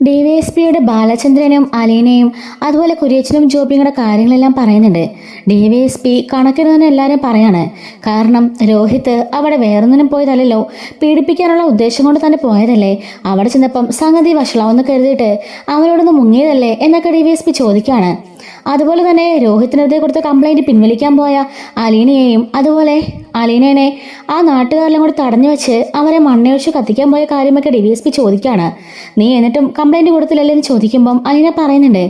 ഡിവൈഎസ്പിയുടെ ബാലചന്ദ്രനും അലീനയും അതുപോലെ കുര്യച്ചനും ജോബിയുടെ കാര്യങ്ങളെല്ലാം പറയുന്നുണ്ട്. ഡിവൈഎസ്പി കണക്കിന് തന്നെ എല്ലാവരും പറയാണ്. കാരണം രോഹിത് അവിടെ വേറൊന്നിനും പോയതല്ലല്ലോ, പീഡിപ്പിക്കാനുള്ള ഉദ്ദേശം കൊണ്ട് തന്നെ പോയതല്ലേ, അവിടെ ചെന്നപ്പം സംഗതി വഷളാവെന്ന് കരുതിയിട്ട് അവരോടൊന്ന് മുങ്ങിയതല്ലേ എന്നൊക്കെ ഡിവൈഎസ്പി ചോദിക്കുകയാണ്. അതുപോലെ തന്നെ രോഹിത്തിനെതിരെ കൊടുത്ത കംപ്ലൈന്റ് പിൻവലിക്കാൻ പോയ അലീനയെയും അതുപോലെ അലീനയെ ആ നാട്ടുകാരെല്ലാം കൂടി തടഞ്ഞു വെച്ച് അവരെ മണ്ണയൊഴിച്ച് കത്തിക്കാൻ പോയ കാര്യമൊക്കെ ഡിവൈഎസ്പി ചോദിക്കുകയാണ്. നീ എന്നിട്ടും കംപ്ലൈന്റ് കൊടുത്തില്ലല്ലോ എന്ന് ചോദിക്കുമ്പം അലീന പറയുന്നുണ്ട്,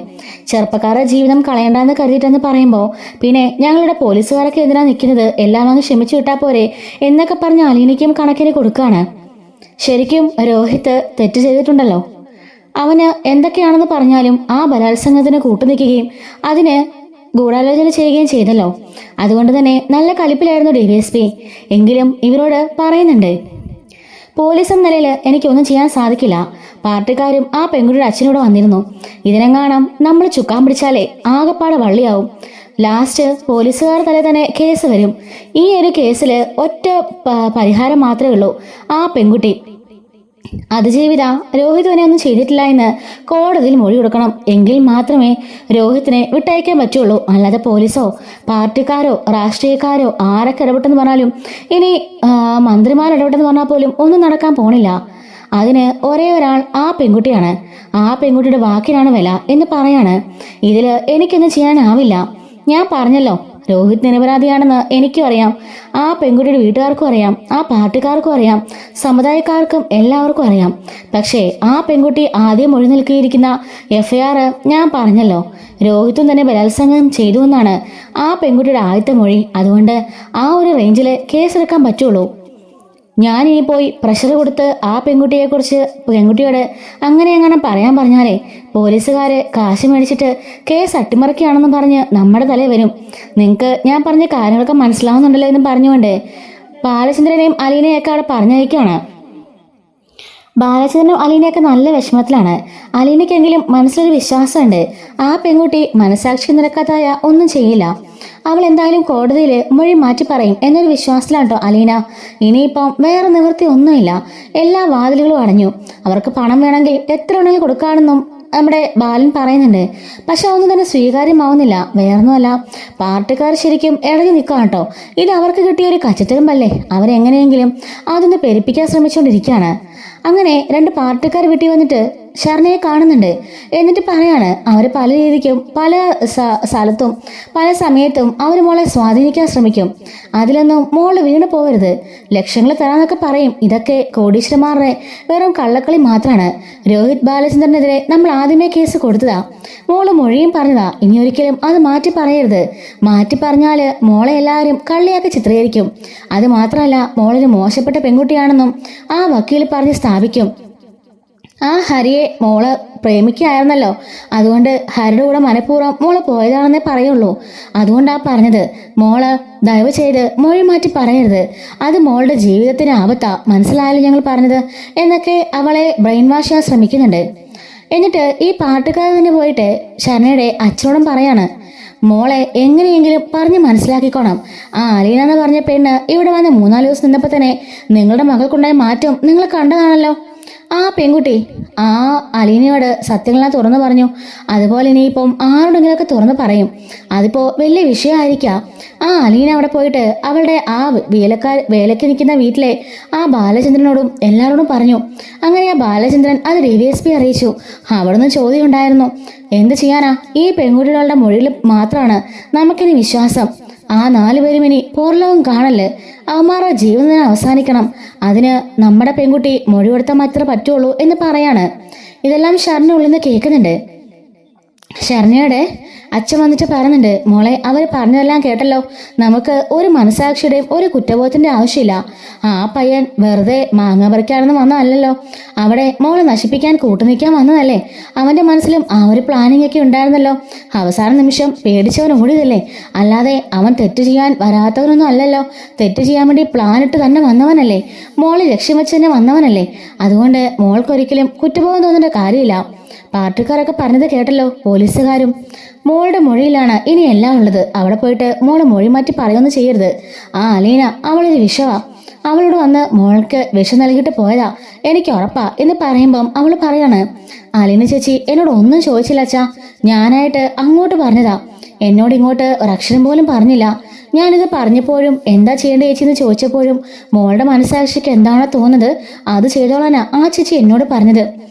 ചെറുപ്പക്കാരുടെ ജീവിതം കളയണ്ടെന്ന് കരുതിയിട്ടെന്ന് പറയുമ്പോൾ പിന്നെ ഞങ്ങളുടെ പോലീസുകാരൊക്കെ എന്തിനാ നിൽക്കുന്നത്, എല്ലാം അങ്ങ് ക്ഷമിച്ചു വിട്ടാൽ പോരെ എന്നൊക്കെ പറഞ്ഞ് അലീനയ്ക്കും കണക്കിന് കൊടുക്കുകയാണ്. ശരിക്കും രോഹിത് തെറ്റ് ചെയ്തിട്ടുണ്ടല്ലോ. അവന് എന്തൊക്കെയാണെന്ന് പറഞ്ഞാലും ആ ബലാത്സംഗത്തിന് കൂട്ടുനിൽക്കുകയും അതിന് ഗൂഢാലോചന ചെയ്യുകയും ചെയ്തല്ലോ. അതുകൊണ്ട് തന്നെ നല്ല കലിപ്പിലായിരുന്നു ഡിവൈഎസ്പി. എങ്കിലും ഇവരോട് പറയുന്നുണ്ട്, പോലീസ് എന്ന നിലയിൽ എനിക്കൊന്നും ചെയ്യാൻ സാധിക്കില്ല. പാർട്ടിക്കാരും ആ പെൺകുട്ടിയുടെ അച്ഛനോട് വന്നിരുന്നു. ഇതിനെങ്ങാണം നമ്മൾ ചുക്കാൻ പിടിച്ചാലേ ആകെപ്പാടെ വള്ളിയാവും. ലാസ്റ്റ് പോലീസുകാർ തന്നെ കേസ് വരും. ഈ ഒരു കേസിൽ ഒറ്റ പരിഹാരം മാത്രമേ ഉള്ളൂ, ആ പെൺകുട്ടി അതിജീവിത രോഹിതിനെ ഒന്നും ചെയ്തിട്ടില്ല എന്ന് കോടതിയിൽ മൊഴി കൊടുക്കണം. എങ്കിൽ മാത്രമേ രോഹിത്തിനെ വിട്ടയക്കാൻ പറ്റുള്ളൂ. അല്ലാതെ പോലീസോ പാർട്ടിക്കാരോ രാഷ്ട്രീയക്കാരോ ആരൊക്കെ ഇടപെട്ടെന്ന് പറഞ്ഞാലും, ഇനി മന്ത്രിമാർ ഇടപെട്ടെന്ന് പറഞ്ഞാൽ പോലും ഒന്നും നടക്കാൻ പോണില്ല. അതിന് ഒരേ ഒരാൾ ആ പെൺകുട്ടിയാണ്. ആ പെൺകുട്ടിയുടെ വാക്കിനാണ് വില എന്ന് പറയാണ്. ഇതിൽ എനിക്കൊന്നും ചെയ്യാനാവില്ല. ഞാൻ പറഞ്ഞല്ലോ, രോഹിത് നിരപരാധിയാണെന്ന് എനിക്കും അറിയാം, ആ പെൺകുട്ടിയുടെ വീട്ടുകാർക്കും അറിയാം, ആ പാർട്ടിക്കാർക്കും അറിയാം, സമുദായക്കാർക്കും എല്ലാവർക്കും അറിയാം. പക്ഷേ ആ പെൺകുട്ടി ആദ്യം മൊഴി നൽകിയിരിക്കുന്ന FIR ഞാൻ പറഞ്ഞല്ലോ, രോഹിത്തും തന്നെ ബലാത്സംഗം ചെയ്തു എന്നാണ് ആ പെൺകുട്ടിയുടെ ആദ്യത്തെ മൊഴി. അതുകൊണ്ട് ആ ഒരു റേഞ്ചിൽ കേസെടുക്കാൻ പറ്റുള്ളൂ. ഞാൻ ഇനി പോയി പ്രഷർ കൊടുത്ത് ആ പെൺകുട്ടിയോട് അങ്ങനെ പറയാൻ പറഞ്ഞാലേ പോലീസുകാര് കാശ് മേടിച്ചിട്ട് കേസ് അട്ടിമറിക്കുകയാണെന്ന് പറഞ്ഞ് നമ്മുടെ തലയിൽ വരും. നിങ്ങൾക്ക് ഞാൻ പറഞ്ഞ കാര്യങ്ങളൊക്കെ മനസ്സിലാവുന്നുണ്ടല്ലോ എന്ന് പറഞ്ഞുകൊണ്ട് ബാലചന്ദ്രനെയും അലീനയൊക്കെ അവിടെ പറഞ്ഞയക്കുകയാണ്. ബാലചന്ദ്രനും അലീനയൊക്കെ നല്ല വിഷമത്തിലാണ്. അലീനയ്ക്കെങ്കിലും മനസ്സിലൊരു വിശ്വാസമുണ്ട്, ആ പെൺകുട്ടി മനസാക്ഷിക്ക് നിരക്കാത്തായ ഒന്നും ചെയ്യില്ല. അവൾ എന്തായാലും കോടതിയിൽ മൊഴി മാറ്റി പറയും എന്നൊരു വിശ്വാസത്തിലാണ് കേട്ടോ അലീന. ഇനിയിപ്പം വേറെ നിവൃത്തി ഒന്നുമില്ല, എല്ലാ വാതിലുകളും അടഞ്ഞു. അവർക്ക് പണം വേണമെങ്കിൽ എത്ര വേണമെങ്കിലും കൊടുക്കാണെന്നും നമ്മുടെ ബാലൻ പറയുന്നുണ്ട്. പക്ഷെ അതൊന്നും തന്നെ സ്വീകാര്യമാവുന്നില്ല. വേറൊന്നുമല്ല, പാർട്ടിക്കാർ ശരിക്കും ഇടഞ്ഞു നിൽക്കാം കേട്ടോ. ഇത് അവർക്ക് കിട്ടിയ ഒരു കച്ചത്തരമ്പല്ലേ, അവരെങ്ങനെയെങ്കിലും അതൊന്ന് പെരുപ്പിക്കാൻ ശ്രമിച്ചുകൊണ്ടിരിക്കുകയാണ്. അങ്ങനെ രണ്ട് പാർട്ടിക്കാർ വീട്ടിൽ വന്നിട്ട് ഷർണയെ കാണുന്നുണ്ട്. എന്നിട്ട് പറയാണ്, അവർ പല രീതിക്കും പല സ്ഥലത്തും പല സമയത്തും അവർ മോളെ സ്വാധീനിക്കാൻ ശ്രമിക്കും. അതിലൊന്നും മോള് വീണ് പോകരുത്, ലക്ഷങ്ങൾ തരാന്നൊക്കെ പറയും. ഇതൊക്കെ കോടീശ്വരന്മാരുടെ വെറും കള്ളക്കളി മാത്രമാണ്. രോഹിത് ബാലചന്ദ്രനെതിരെ നമ്മൾ ആദ്യമേ കേസ് കൊടുത്തതാ, മോള് മൊഴിയും പറഞ്ഞതാ. ഇനി ഒരിക്കലും അത് മാറ്റി പറയരുത്. മാറ്റി പറഞ്ഞാല് മോളെ എല്ലാവരും കള്ളിയാക്കി ചിത്രീകരിക്കും. അത് മാത്രമല്ല, മോളൊരു മോശപ്പെട്ട പെൺകുട്ടിയാണെന്നും ആ വക്കീൽ പറഞ്ഞ് സ്ഥാപിക്കും. ആ ഹരിയെ മോള് പ്രേമിക്കായിരുന്നല്ലോ, അതുകൊണ്ട് ഹരിയുടെ കൂടെ മനഃപൂർവ്വം മോള് പോയതാണെന്നേ പറയുള്ളൂ. അതുകൊണ്ടാ പറഞ്ഞത്, മോള് ദയവ് ചെയ്ത് മൊഴി മാറ്റി പറയരുത്, അത് മോളുടെ ജീവിതത്തിന് ആപത്താ, മനസ്സിലായാലും ഞങ്ങൾ പറഞ്ഞത് എന്നൊക്കെ അവളെ ബ്രെയിൻ വാഷ് ചെയ്യാൻ ശ്രമിക്കുന്നുണ്ട്. എന്നിട്ട് ഈ പാട്ടുകാർ തന്നെ പോയിട്ട് ശരണയുടെ അച്ഛനോടും പറയാണ്, മോളെ എങ്ങനെയെങ്കിലും പറഞ്ഞ് മനസ്സിലാക്കിക്കോണം. ആ അലീന എന്ന് പറഞ്ഞ പെണ്ണ് ഇവിടെ വന്ന് 3-4 ദിവസം നിന്നപ്പോൾ തന്നെ നിങ്ങളുടെ മകൾക്കുണ്ടായ മാറ്റം നിങ്ങൾ കണ്ടതാണല്ലോ. ആ പെൺകുട്ടി ആ അലീനയോട് സത്യങ്ങളെല്ലാം തുറന്നു പറഞ്ഞു. അതുപോലെ ഇനിയിപ്പം ആരോടെങ്കിലുമൊക്കെ തുറന്ന് പറയും. അതിപ്പോ വലിയ വിഷയമായിരിക്കാം. ആ അലീന അവിടെ പോയിട്ട് അവളുടെ ആ വേലയ്ക്ക് നിൽക്കുന്ന വീട്ടിലെ ആ ബാലചന്ദ്രനോടും എല്ലാവരോടും പറഞ്ഞു. അങ്ങനെ ആ ബാലചന്ദ്രൻ അത് DVSP അറിയിച്ചു. അവിടുന്ന് ചോദ്യം ഉണ്ടായിരുന്നു, എന്ത് ചെയ്യാനാ, ഈ പെൺകുട്ടികളുടെ മൊഴിയിൽ മാത്രമാണ് നമുക്കിനി വിശ്വാസം. ആ 4 പേരും ഇനി പോർലോകം കാണല്, അവന്മാരുടെ ജീവിതം അവസാനിക്കണം. അതിന് നമ്മുടെ പെൺകുട്ടി മൊഴി കൊടുത്താൽ മാത്രമേ പറ്റുള്ളൂ എന്ന് പറയാണ്. ഇതെല്ലാം ഷർണ ഉള്ളിൽ നിന്ന് കേൾക്കുന്നുണ്ട്. ഷർണയുടെ അച്ഛൻ വന്നിട്ട് പറയുന്നുണ്ട്, മോളെ അവർ പറഞ്ഞതെല്ലാം കേട്ടല്ലോ, നമുക്ക് ഒരു മനസാക്ഷിയുടെയും ഒരു കുറ്റബോധത്തിന്റെ ആവശ്യമില്ല. ആ പയ്യൻ വെറുതെ മാങ്ങ പറിക്കാണെന്ന് വന്നതല്ലല്ലോ, അവിടെ മോളെ നശിപ്പിക്കാൻ കൂട്ടുനിൽക്കാൻ വന്നതല്ലേ. അവന്റെ മനസ്സിലും ആ ഒരു പ്ലാനിങ് ഒക്കെ ഉണ്ടായിരുന്നല്ലോ. അവസാന നിമിഷം പേടിച്ചവൻ ഓടിയതല്ലേ, അല്ലാതെ അവൻ തെറ്റ് ചെയ്യാൻ വരാത്തവനൊന്നും അല്ലല്ലോ. തെറ്റ് ചെയ്യാൻ വേണ്ടി പ്ലാനിട്ട് തന്നെ വന്നവനല്ലേ, മോളെ ലക്ഷ്യം വെച്ച് തന്നെ വന്നവനല്ലേ. അതുകൊണ്ട് മോൾക്കൊരിക്കലും കുറ്റബോധം തോന്നേണ്ട കാര്യമില്ല. പാർട്ടിക്കാരൊക്കെ പറഞ്ഞത് കേട്ടല്ലോ, പോലീസുകാരും. മോളുടെ മൊഴിയിലാണ് ഇനി എല്ലാം ഉള്ളത്. അവിടെ പോയിട്ട് മോള് മൊഴി മാറ്റി പറയുമെന്ന് ചെയ്യരുത്. ആ അലീന അവളൊരു വിഷവാ, അവളോട് വന്ന് മോൾക്ക് വിഷം നൽകിയിട്ട് പോയതാ, എനിക്ക് ഉറപ്പാ എന്ന് പറയുമ്പം അവൾ പറയാണ്, അലീന ചേച്ചി എന്നോട് ഒന്നും ചോദിച്ചില്ല അച്ഛാ, ഞാനായിട്ട് അങ്ങോട്ട് പറഞ്ഞതാ, എന്നോട് ഇങ്ങോട്ട് ഒരക്ഷരം പോലും പറഞ്ഞില്ല. ഞാനിത് പറഞ്ഞപ്പോഴും എന്താ ചെയ്യേണ്ട ചേച്ചി എന്ന് ചോദിച്ചപ്പോഴും മോളുടെ മനസ്സാക്ഷിക്ക് എന്താണോ തോന്നുന്നത് അത് ചെയ്തോളാനാ ആ ചേച്ചി എന്നോട് പറഞ്ഞത്.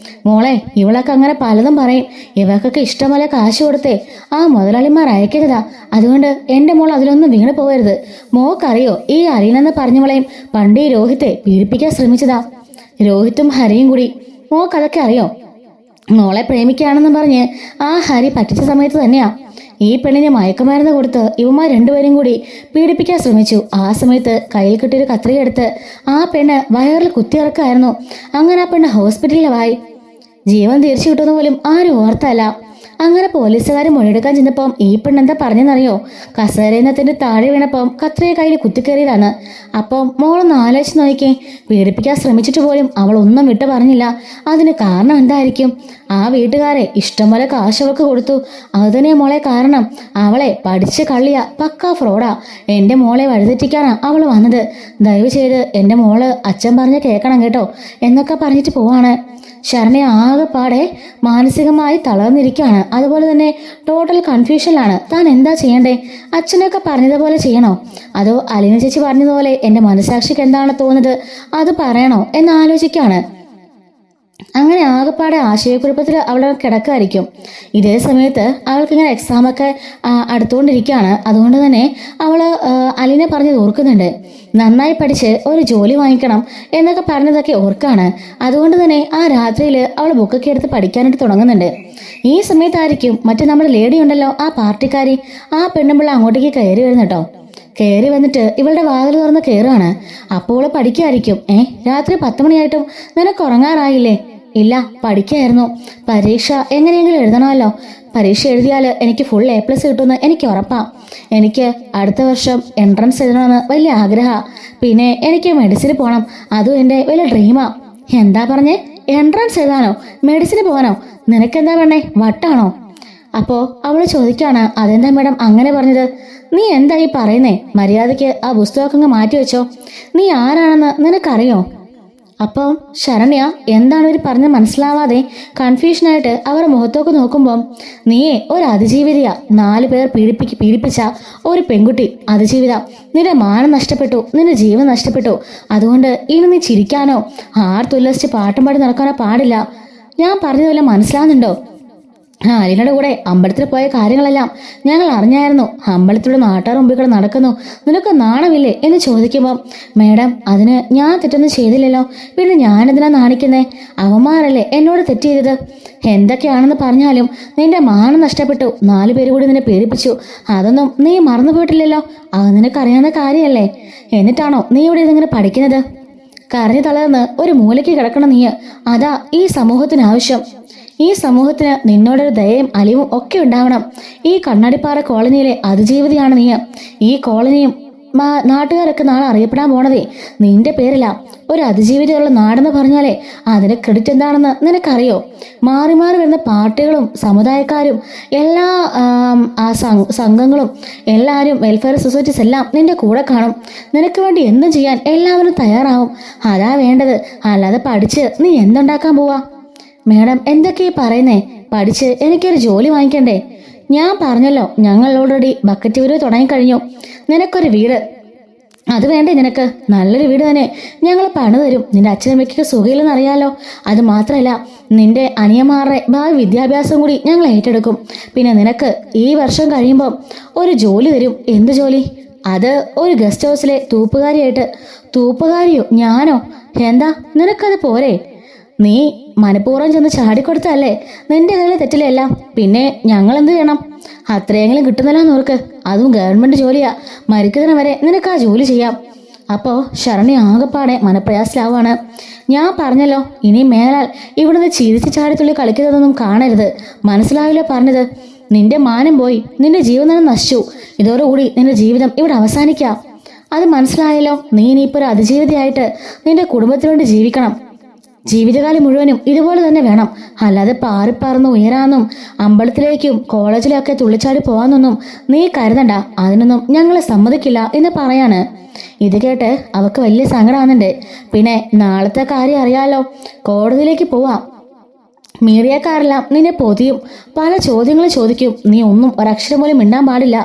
മോളെ, ഇവളൊക്കെ അങ്ങനെ പലതും പറയും, ഇവക്കൊക്കെ ഇഷ്ടംപോലെ കാശ് കൊടുത്തേ ആ മുതലാളിമാർ അയക്കുന്നതാ, അതുകൊണ്ട് എൻ്റെ മോൾ അതിലൊന്നും വീണ് പോകരുത്. മോക്കറിയോ, ഈ അലീനെന്ന് പറഞ്ഞവളെയും പണ്ട് ഈ രോഹിത്തെ പീഡിപ്പിക്കാൻ ശ്രമിച്ചതാ, രോഹിത്തും ഹരിയും കൂടി. മോക്കതൊക്കെ അറിയോ? മോളെ പ്രേമിക്കുകയാണെന്ന് പറഞ്ഞ് ആ ഹരി പറ്റിച്ച സമയത്ത് തന്നെയാ ഈ പെണ്ണിനെ മയക്കുമരുന്ന് കൊടുത്ത് ഇവന്മാർ രണ്ടുപേരും കൂടി പീഡിപ്പിക്കാൻ ശ്രമിച്ചു. ആ സമയത്ത് കയ്യിൽ കിട്ടിയൊരു കത്രികയെടുത്ത് ആ പെണ്ണ് വയറിൽ കുത്തിയിറക്കായിരുന്നു. അങ്ങനെ ആ പെണ്ണ് ഹോസ്പിറ്റലിലായി. ജീവൻ തിരിച്ചു കിട്ടുന്ന പോലും ആരും ഓർത്തല്ല. അങ്ങനെ പോലീസുകാർ മൊഴിയെടുക്കാൻ ചെന്നപ്പം ഈ പെണ്ണെന്താ പറഞ്ഞെന്നറിയോ? കസേരയിനത്തിന്റെ താഴെ വീണപ്പം കത്രിക കയ്യിൽ കുത്തിക്കേറിയതാണ്. അപ്പം മോളൊന്ന് ആലോചിച്ച് നോക്കിക്കേ, പീഡിപ്പിക്കാൻ ശ്രമിച്ചിട്ട് പോലും അവൾ ഒന്നും വിട്ടു പറഞ്ഞില്ല. അതിന് കാരണം എന്തായിരിക്കും? ആ വീട്ടുകാരെ ഇഷ്ടംപോലെ കാശ് അവൾക്ക് കൊടുത്തു. അതുതന്നെ മോളെ കാരണം. അവളെ പഠിച്ച് കള്ളിയ, പക്കാ ഫ്രോഡാ. എൻ്റെ മോളെ വഴിതെറ്റിക്കാനാ അവൾ വന്നത്. ദയവ് ചെയ്ത് എൻ്റെ മോള് അച്ഛൻ പറഞ്ഞ് കേൾക്കണം കേട്ടോ എന്നൊക്കെ പറഞ്ഞിട്ട് പോവാണ്. ശരണ ആകെപ്പാടെ മാനസികമായി തളർന്നിരിക്കുകയാണ്. അതുപോലെ തന്നെ ടോട്ടൽ കൺഫ്യൂഷനിലാണ്. താൻ എന്താ ചെയ്യണ്ടേ? അച്ഛനൊക്കെ പറഞ്ഞതുപോലെ ചെയ്യണോ, അതോ അലീന ചേച്ചി പറഞ്ഞതുപോലെ എൻ്റെ മനസാക്ഷിക്ക് എന്താണ് തോന്നുന്നത് അത് പറയണോ എന്നാലോചിക്കുകയാണ്. അങ്ങനെ ആകെപ്പാടെ ആശയക്കുഴപ്പത്തിൽ അവൾ കിടക്കായിരിക്കും. ഇതേ സമയത്ത് അവൾക്കിങ്ങനെ എക്സാമൊക്കെ അടുത്തുകൊണ്ടിരിക്കുകയാണ്. അതുകൊണ്ട് തന്നെ അവൾ അലീന പറഞ്ഞത് ഓർക്കുന്നുണ്ട്. നന്നായി പഠിച്ച് ഒരു ജോലി വാങ്ങിക്കണം എന്നൊക്കെ പറഞ്ഞതൊക്കെ ഓർക്കാണ്. അതുകൊണ്ട് തന്നെ ആ രാത്രിയിൽ അവൾ ബുക്കൊക്കെ എടുത്ത് പഠിക്കാനായിട്ട് തുടങ്ങുന്നുണ്ട്. ഈ സമയത്തായിരിക്കും മറ്റേ നമ്മുടെ ലേഡി ഉണ്ടല്ലോ, ആ പാർട്ടിക്കാരി, ആ പെണ്ണുമ്പിള്ള അങ്ങോട്ടേക്ക് കയറി വരുന്നുട്ടോ. കയറി വന്നിട്ട് ഇവളുടെ വാതിൽ തുറന്ന് കയറുകയാണ്. അപ്പോൾ പഠിക്കായിരിക്കും. രാത്രി 10 മണിയായിട്ടും നിനക്ക് ഉറങ്ങാറായില്ലേ? ഇല്ല, പഠിക്കായിരുന്നു. പരീക്ഷ എങ്ങനെയെങ്കിലും എഴുതണമല്ലോ. പരീക്ഷ എഴുതിയാൽ എനിക്ക് ഫുൾ A+ കിട്ടുമെന്ന് എനിക്ക് ഉറപ്പാ. എനിക്ക് അടുത്ത വർഷം എൻട്രൻസ് എഴുതണമെന്ന് വലിയ ആഗ്രഹമാണ്. പിന്നെ എനിക്ക് മെഡിസിന് പോകണം, അതും എൻ്റെ വലിയ ഡ്രീമാ. എന്താ പറഞ്ഞേ? എൻട്രൻസ് എഴുതാനോ? മെഡിസിന് പോകാനോ? നിനക്കെന്താ വേണേ, വട്ടാണോ? അപ്പോൾ അവൾ ചോദിക്കാണ്, അതെന്താ മാഡം അങ്ങനെ പറഞ്ഞത്? നീ എന്താ ഈ പറയുന്നേ? മര്യാദയ്ക്ക് ആ പുസ്തകമൊക്കെ അങ്ങ് മാറ്റി വെച്ചോ. നീ ആരാണെന്ന് നിനക്കറിയോ? അപ്പം ശരണ്യ എന്താണ് ഇവർ പറഞ്ഞ് മനസ്സിലാവാതെ കൺഫ്യൂഷനായിട്ട് അവരുടെ മുഖത്തേക്ക് നോക്കുമ്പം, നീയേ ഒരു അതിജീവിതയാ. 4 പേർ പീഡിപ്പിച്ച ഒരു പെൺകുട്ടി അതിജീവിത. നിന്റെ മാനം നഷ്ടപ്പെട്ടു, നിന്റെ ജീവൻ നഷ്ടപ്പെട്ടു. അതുകൊണ്ട് ഇനി നീ ചിരിക്കാനോ ആർത്തുല്ലസിച്ച് പാട്ടും പാടി നടക്കാനോ പാടില്ല. ഞാൻ പറഞ്ഞതെല്ലാം മനസ്സിലാവുന്നുണ്ടോ? അലീനയുടെ കൂടെ അമ്പലത്തിൽ പോയ കാര്യങ്ങളെല്ലാം ഞങ്ങൾ അറിഞ്ഞായിരുന്നു. അമ്പലത്തിലൂടെ നാട്ടുകാർ മുമ്പിൽ കൂടെ നടക്കുന്നു, നിനക്ക് നാണമില്ലേ എന്ന് ചോദിക്കുമ്പം, മേഡം അതിന് ഞാൻ തെറ്റൊന്നും ചെയ്തില്ലല്ലോ, പിന്നെ ഞാനെന്തിനാ നാണിക്കുന്നേ? അവന്മാരല്ലേ എന്നോട് തെറ്റ് ചെയ്തത്. എന്തൊക്കെയാണെന്ന് പറഞ്ഞാലും നിന്റെ മാനം നഷ്ടപ്പെട്ടു. 4 പേര് കൂടി നിന്നെ പീഡിപ്പിച്ചു. അതൊന്നും നീ മറന്നു പോയിട്ടില്ലല്ലോ. അത് നിനക്കറിയാവുന്ന കാര്യമല്ലേ? എന്നിട്ടാണോ നീ ഇവിടെ ഇതിങ്ങനെ പഠിക്കുന്നത്? കരഞ്ഞു തളർന്ന് ഒരു മൂലയ്ക്ക് കിടക്കണം നീ. അതാ ഈ സമൂഹത്തിന് ആവശ്യം. ഈ സമൂഹത്തിന് നിന്നോടൊരു ദയയും അലിവും ഒക്കെ ഉണ്ടാവണം. ഈ കണ്ണാടിപ്പാറ കോളനിയിലെ അതിജീവിതയാണ് നീ. ഈ കോളനിയും നാട്ടുകാരൊക്കെ നാളെ അറിയപ്പെടാൻ പോണതേ നിന്റെ പേരില. ഒരു അതിജീവിതയുള്ള നാടെന്ന് പറഞ്ഞാലേ അതിന്റെ ക്രെഡിറ്റ് എന്താണെന്ന് നിനക്കറിയോ? മാറി മാറി വരുന്ന പാർട്ടികളും സമുദായക്കാരും എല്ലാ സംഘങ്ങളും എല്ലാവരും വെൽഫെയർ സൊസൈറ്റീസ് എല്ലാം നിന്റെ കൂടെ കാണും. നിനക്ക് വേണ്ടി എന്തും ചെയ്യാൻ എല്ലാവരും തയ്യാറാവും. അതാ വേണ്ടത്. അല്ലാതെ പഠിച്ച് നീ എന്തുണ്ടാക്കാൻ പോവാ? മേഡം എന്തൊക്കെയാ പറയുന്നേ? പഠിച്ച് എനിക്കൊരു ജോലി വാങ്ങിക്കണ്ടേ? ഞാൻ പറഞ്ഞല്ലോ, ഞങ്ങൾ ഓൾറെഡി ബക്കറ്റ് വീട് തുടങ്ങിക്കഴിഞ്ഞു. നിനക്കൊരു വീട് അത് വേണ്ടേ? നിനക്ക് നല്ലൊരു വീട് തന്നെ ഞങ്ങൾ പണി തരും. നിന്റെ അച്ഛനമ്മയ്ക്ക് സുഖമില്ലെന്ന് അറിയാലോ. അത് മാത്രമല്ല, നിന്റെ അനിയന്മാരുടെ ഭാവി വിദ്യാഭ്യാസം കൂടി ഞങ്ങൾ ഏറ്റെടുക്കും. പിന്നെ നിനക്ക് ഈ വർഷം കഴിയുമ്പോൾ ഒരു ജോലി തരും. എന്ത് ജോലി? അത് ഒരു ഗസ്റ്റ് ഹൗസിലെ തൂപ്പുകാരിയായിട്ട്. തൂപ്പുകാരിയോ? ഞാനോ? എന്താ നിനക്കത് പോരെ? നീ മനഃപൂർവ്വം ചെന്ന് ചാടിക്കൊടുത്തല്ലേ? നിന്റെ കയ്യിൽ തെറ്റില്ല. പിന്നെ ഞങ്ങൾ എന്ത് ചെയ്യണം? അത്രയെങ്കിലും കിട്ടുന്നില്ലെന്ന് ഓർക്ക്. അതും ഗവൺമെന്റ് ജോലിയാ. മരിക്കുന്നതിന് വരെ നിനക്ക് ആ ജോലി ചെയ്യാം. അപ്പോൾ ശരണി ആകെപ്പാടെ മനപ്രയാസലാവാണ്. ഞാൻ പറഞ്ഞല്ലോ, ഇനി മേലാൽ ഇവിടുന്ന് ചിരിച്ച് ചാടിത്തുള്ളി കളിക്കുന്നതൊന്നും കാണരുത്. മനസ്സിലാവില്ലോ പറഞ്ഞത്? നിന്റെ മാനം പോയി, നിന്റെ ജീവനം നശിച്ചു. ഇതോടുകൂടി നിന്റെ ജീവിതം ഇവിടെ അവസാനിക്കാം. അത് മനസ്സിലായല്ലോ? നീ ഇനിയിപ്പോൾ ഒരു അതിജീവിതയായിട്ട് നിന്റെ കുടുംബത്തിന് വേണ്ടി ജീവിക്കണം. ജീവിതകാലം മുഴുവനും ഇതുപോലെ തന്നെ വേണം. അല്ലാതെ പാറിപ്പറന്ന് ഉയരാന്നും അമ്പലത്തിലേക്കും കോളേജിലൊക്കെ തുള്ളിച്ചാടി പോവാന്നൊന്നും നീ കരുതണ്ട. അതിനൊന്നും ഞങ്ങളെ സമ്മതിക്കില്ല എന്ന് പറയാണ്. ഇത് കേട്ട് അവക്ക് വലിയ സങ്കടമാകുന്നുണ്ട്. പിന്നെ നാളത്തെ കാര്യം അറിയാലോ, കോടതിയിലേക്ക് പോവാം. മീഡിയക്കാരെല്ലാം നിന്നെ പൊതിയും, പല ചോദ്യങ്ങൾ ചോദിക്കും. നീ ഒന്നും ഒരക്ഷരം പോലും മിണ്ടാൻ പാടില്ല.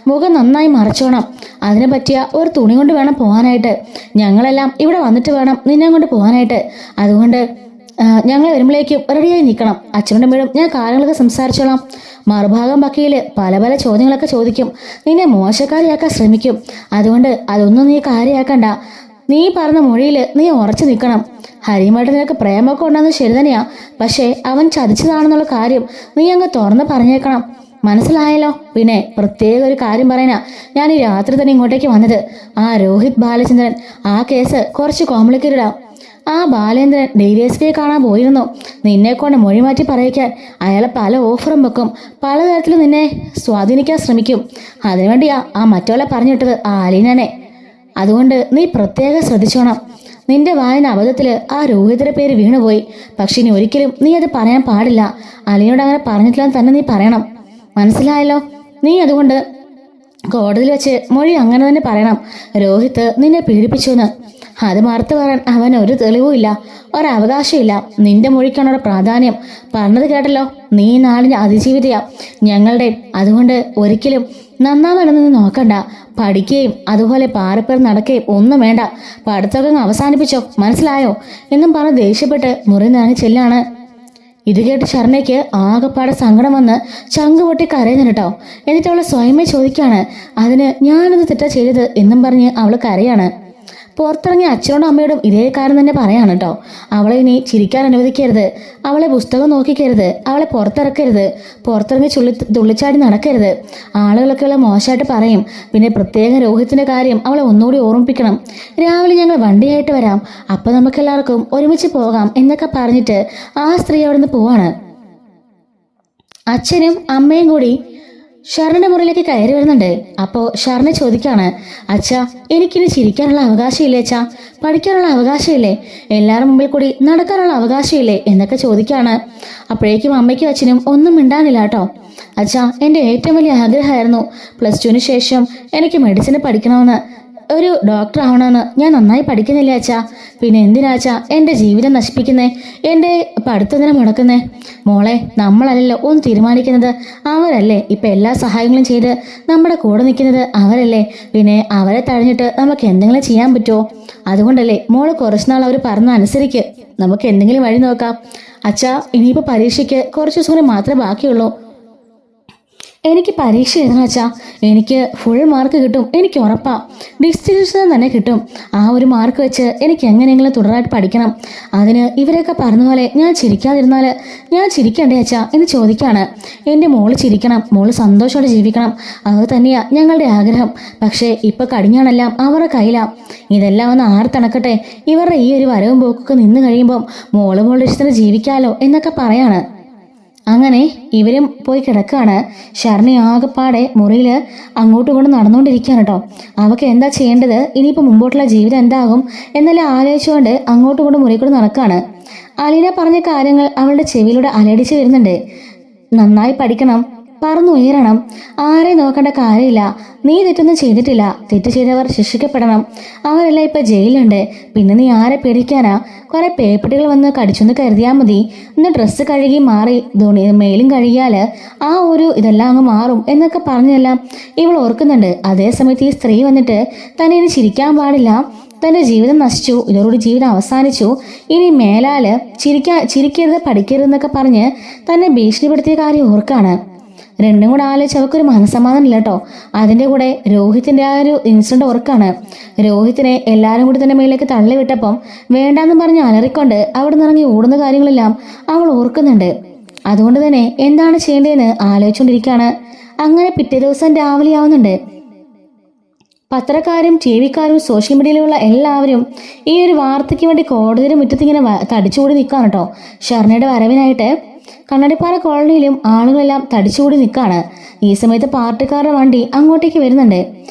മുഖം നന്നായി മറച്ചോണം. അതിനെ പറ്റിയ ഒരു തുണി കൊണ്ട് വേണം പോകാനായിട്ട്. ഞങ്ങളെല്ലാം ഇവിടെ വന്നിട്ട് വേണം നിന്നെ കൊണ്ട് പോകാനായിട്ട്. അതുകൊണ്ട് ഞങ്ങൾ വരുമ്പോഴേക്കും റെഡിയായി നിൽക്കണം. അച്ഛനും അമ്മയോടും ഞാൻ കാര്യങ്ങളൊക്കെ സംസാരിച്ചോളാം. മറുഭാഗം വക്കീല് പല പല ചോദ്യങ്ങളൊക്കെ ചോദിക്കും. നിന്നെ മോശക്കാരിയാക്കാൻ ശ്രമിക്കും. അതുകൊണ്ട് അതൊന്നും നീ കാര്യമാക്കണ്ട. നീ പറഞ്ഞ മൊഴിയിൽ നീ ഉറച്ചു നിൽക്കണം. ഹരിയുമായിട്ട് നിനക്ക് പ്രേമമൊക്കെ ഉണ്ടെന്ന് ശരി തന്നെയാ. പക്ഷേ അവൻ ചതിച്ചതാണെന്നുള്ള കാര്യം നീ അങ്ങ് തുറന്ന് പറഞ്ഞേക്കണം. മനസ്സിലായല്ലോ? പിന്നെ പ്രത്യേക ഒരു കാര്യം പറയാനാ ഞാൻ ഈ രാത്രി തന്നെ ഇങ്ങോട്ടേക്ക് വന്നത്. ആ രോഹിത് ബാലചന്ദ്രൻ, ആ കേസ് കുറച്ച് കോംപ്ലിക്കേറ്റഡാ. ആ ബാലേന്ദ്രൻ DSPയെ കാണാൻ പോയിരുന്നു. നിന്നെ കൊണ്ട് മൊഴി മാറ്റി പറയിക്കാൻ അയാളെ പല ഓഫറും വെക്കും. പലതരത്തിലും നിന്നെ സ്വാധീനിക്കാൻ ശ്രമിക്കും. അതിനുവേണ്ടിയാ ആ മറ്റോളെ പറഞ്ഞിട്ടത് ആ അലീനനെ. അതുകൊണ്ട് നീ പ്രത്യേകം ശ്രദ്ധിച്ചോണം. നിന്റെ വായന അബദ്ധത്തില് ആ രോഹിതിന്റെ പേര് വീണുപോയി. പക്ഷെ ഇനി ഒരിക്കലും നീ അത് പറയാൻ പാടില്ല. അലീനോട് അങ്ങനെ പറഞ്ഞിട്ടില്ലെന്ന് തന്നെ നീ പറയണം. മനസ്സിലായല്ലോ? നീ അതുകൊണ്ട് കോടതിയിൽ വെച്ച് മൊഴി അങ്ങനെ തന്നെ പറയണം. രോഹിത് നിന്നെ പീഡിപ്പിച്ചു എന്ന്. അത് മറുത്തു പറയാൻ അവന് ഒരു തെളിവുമില്ല, ഒരവകാശമില്ല. നിന്റെ മൊഴിക്കാണോ പ്രാധാന്യം. പറഞ്ഞത് കേട്ടല്ലോ, നീ നാടിന്റെ അതിജീവിതയാ ഞങ്ങളുടെ. അതുകൊണ്ട് ഒരിക്കലും നന്നാവണമെന്ന് നോക്കണ്ട. പഠിക്കുകയും അതുപോലെ പാറപ്പേർ നടക്കുകയും ഒന്നും വേണ്ട. പഠിത്തമൊക്കെ അവസാനിപ്പിച്ചോ, മനസ്സിലായോ എന്നും പറഞ്ഞ് ദേഷ്യപ്പെട്ട് മുറി നിറഞ്ഞ് ചെല്ലാണ്. ഇത് കേട്ട് ശരണയ്ക്ക് ആകെപ്പാടെ സങ്കടം വന്ന് ചങ്ക് പൊട്ടി കരയുന്നു കേട്ടോ. എന്നിട്ട് അവള് സ്വയമേ ചോദിക്കാണ്, അതിന് ഞാനത് തെറ്റാ ചെയ്തത് എന്നും പറഞ്ഞ് അവള് കരയാണ്. പുറത്തിറങ്ങിയ അച്ഛനോടും അമ്മയോടും ഇതേ കാര്യം തന്നെ പറയാണ് കേട്ടോ. അവളെ ഇനി ചിരിക്കാൻ അനുവദിക്കരുത്. അവളെ പുസ്തകം നോക്കിക്കരുത്. അവളെ പുറത്തിറക്കരുത്. പുറത്തിറങ്ങി തുള്ളിച്ചാടി നടക്കരുത്. ആളുകളൊക്കെ അവളെ മോശമായിട്ട് പറയും. പിന്നെ പ്രത്യേകം രോഹിത്തിന്റെ കാര്യം അവളെ ഒന്നുകൂടി ഓർമ്മിപ്പിക്കണം. രാവിലെ ഞങ്ങൾ വണ്ടിയായിട്ട് വരാം, അപ്പൊ നമുക്കെല്ലാവർക്കും ഒരുമിച്ച് പോകാം എന്നൊക്കെ പറഞ്ഞിട്ട് ആ സ്ത്രീ അവിടെ നിന്ന് പോവാണ്. അച്ഛനും അമ്മയും കൂടി ഷറിന്റെ മുറിയിലേക്ക് കയറി വരുന്നുണ്ട്. അപ്പോ ഷറിനെ ചോദിക്കാണ്, അച്ഛാ എനിക്കിനി ചിരിക്കാനുള്ള അവകാശമില്ലേ അച്ഛാ? പഠിക്കാനുള്ള അവകാശമില്ലേ? എല്ലാവരും മുമ്പിൽ കൂടി നടക്കാനുള്ള അവകാശമില്ലേ എന്നൊക്കെ ചോദിക്കാണ്. അപ്പോഴേക്കും അമ്മയ്ക്കും അച്ഛനും ഒന്നും മിണ്ടാനില്ല കേട്ടോ. അച്ഛാ, എൻ്റെ ഏറ്റവും വലിയ ആഗ്രഹമായിരുന്നു +2 ശേഷം എനിക്ക് മെഡിസിന് പഠിക്കണമെന്ന്, ഒരു ഡോക്ടർ ആവണമെന്ന്. ഞാൻ നന്നായി പഠിക്കുന്നില്ല അച്ഛാ. പിന്നെ എന്തിനാച്ചാ എൻ്റെ ജീവിതം നശിപ്പിക്കുന്നേ? എൻ്റെ പഠിത്തത്തിനെ മുടക്കുന്നേ? മോളെ, നമ്മളല്ലല്ലോ ഒന്ന് തീരുമാനിക്കുന്നത്, അവരല്ലേ. ഇപ്പം എല്ലാ സഹായങ്ങളും ചെയ്ത് നമ്മുടെ കൂടെ നിൽക്കുന്നത് അവരല്ലേ. പിന്നെ അവരെ തഴഞ്ഞിട്ട് നമുക്ക് എന്തെങ്കിലും ചെയ്യാൻ പറ്റുമോ? അതുകൊണ്ടല്ലേ മോള് കുറച്ചുനാൾ അവർ പറഞ്ഞ അനുസരിക്ക്. നമുക്ക് എന്തെങ്കിലും വഴി നോക്കാം. അച്ഛാ, ഇനിയിപ്പോൾ പരീക്ഷയ്ക്ക് കുറച്ച് ദിവസം കൂടി മാത്രമേ ബാക്കിയുള്ളൂ. എനിക്ക് പരീക്ഷ എഴുതണം അച്ഛാ. എനിക്ക് ഫുൾ മാർക്ക് കിട്ടും, എനിക്ക് ഉറപ്പാ. ഡിസ്റ്റിങ്ഷൻ തന്നെ കിട്ടും. ആ ഒരു മാർക്ക് വെച്ച് എനിക്ക് എങ്ങനെയെങ്കിലും തുടരായിട്ട് പഠിക്കണം. അതിന് ഇവരൊക്കെ പറഞ്ഞ പോലെ ഞാൻ ചിരിക്കാതിരുന്നാൽ ഞാൻ ചിരിക്കണ്ടേ അച്ഛാ എന്ന് ചോദിക്കാണ്. എൻ്റെ മോള് ചിരിക്കണം, മോള് സന്തോഷത്തോടെ ജീവിക്കണം. അത് തന്നെയാ ഞങ്ങളുടെ ആഗ്രഹം. പക്ഷേ ഇപ്പൊ കടിഞ്ഞാണെല്ലാം അവരുടെ കയ്യിലാ. ഇതെല്ലാം ഒന്ന് ആർത്തണക്കട്ടെ. ഇവരുടെ ഈ ഒരു വരവും പോക്കൊക്കെ നിന്ന് കഴിയുമ്പം മോളുടെ ഇഷ്ടത്തിന് ജീവിക്കാലോ എന്നൊക്കെ പറയാണ്. അങ്ങനെ ഇവരും പോയി കിടക്കാണ്. ഷർണി ആകെപ്പാടെ മുറിയിൽ അങ്ങോട്ടും ഇങ്ങോട്ടും നടന്നുകൊണ്ടിരിക്കുകയാണ് കേട്ടോ. അവൾക്ക് എന്താ ചെയ്യേണ്ടത്, ഇനിയിപ്പോൾ മുമ്പോട്ടുള്ള ജീവിതം എന്താകും എന്നെല്ലാം ആലോചിച്ചുകൊണ്ട് അങ്ങോട്ടും ഇങ്ങോട്ടും മുറിയിൽ കൂടെ നടക്കുകയാണ്. അലീന പറഞ്ഞ കാര്യങ്ങൾ അവളുടെ ചെവിയിലൂടെ അലടിച്ച് വരുന്നുണ്ട്. നന്നായി പഠിക്കണം, പറന്നുയരണം, ആരെ നോക്കേണ്ട കാര്യമില്ല. നീ തെറ്റൊന്നും ചെയ്തിട്ടില്ല. തെറ്റ് ചെയ്തവർ ശിക്ഷിക്കപ്പെടണം. അവരെല്ലാം ഇപ്പൊ ജയിലുണ്ട്. പിന്നെ നീ ആരെ പേടിക്കാനാ? കുറെ പേപ്പട്ടികൾ വന്ന് കടിച്ചൊന്ന് കരുതിയാൽ മതി. ഇന്ന് ഡ്രസ്സ് കഴുകി മാറി മേലും കഴുകിയാൽ ആ ഒരു ഇതെല്ലാം അങ്ങ് മാറും എന്നൊക്കെ പറഞ്ഞെല്ലാം ഇവൾ ഓർക്കുന്നുണ്ട്. അതേസമയത്ത് ഈ സ്ത്രീ വന്നിട്ട് തന്നെ ഇനി ചിരിക്കാൻ പാടില്ല, തന്റെ ജീവിതം നശിച്ചു, ഇതോടുകൂടി ജീവിതം അവസാനിച്ചു, ഇനി മേലാല് ചിരിക്കരുത് പഠിക്കരുതെന്നൊക്കെ പറഞ്ഞ് തന്നെ ഭീഷണിപ്പെടുത്തിയ കാര്യം ഓർക്കാണ്. രണ്ടും കൂടെ ആലോചിച്ച് അവൾക്കൊരു മനസ്സമാധാനം ഇല്ല കേട്ടോ. അതിൻ്റെ കൂടെ രോഹിത്തിന്റെ ആ ഒരു ഇൻസിഡന്റ് ഓർക്കാണ്. രോഹിത്തിനെ എല്ലാവരും കൂടി തന്നെ മേലേക്ക് തള്ളിവിട്ടപ്പം വേണ്ടാന്ന് പറഞ്ഞ് അലറിക്കൊണ്ട് അവിടെ നിന്നിറങ്ങി ഓടുന്ന കാര്യങ്ങളെല്ലാം അവൾ ഓർക്കുന്നുണ്ട്. അതുകൊണ്ട് തന്നെ എന്താണ് ചെയ്യേണ്ടതെന്ന് ആലോചിച്ചുകൊണ്ടിരിക്കുകയാണ്. അങ്ങനെ പിറ്റേ ദിവസം രാവിലെ ആവുന്നുണ്ട്. പത്രക്കാരും TV-ക്കാരും സോഷ്യൽ മീഡിയയിലുള്ള എല്ലാവരും ഈ ഒരു വാർത്തയ്ക്ക് വേണ്ടി കോടതിയുടെ മുറ്റത്തിങ്ങനെ തടിച്ചുകൂടി നിൽക്കുകയാണ് കേട്ടോ. ഷർണയുടെ വരവിനായിട്ട് കണ്ണാടിപ്പാറ കോളനിയിലും ആളുകളെല്ലാം തടിച്ചുകൂടി നിൽക്കുകയാണ്. ഈ സമയത്ത് പാർട്ടിക്കാരുടെ വണ്ടി അങ്ങോട്ടേക്ക് വരുന്നുണ്ട്.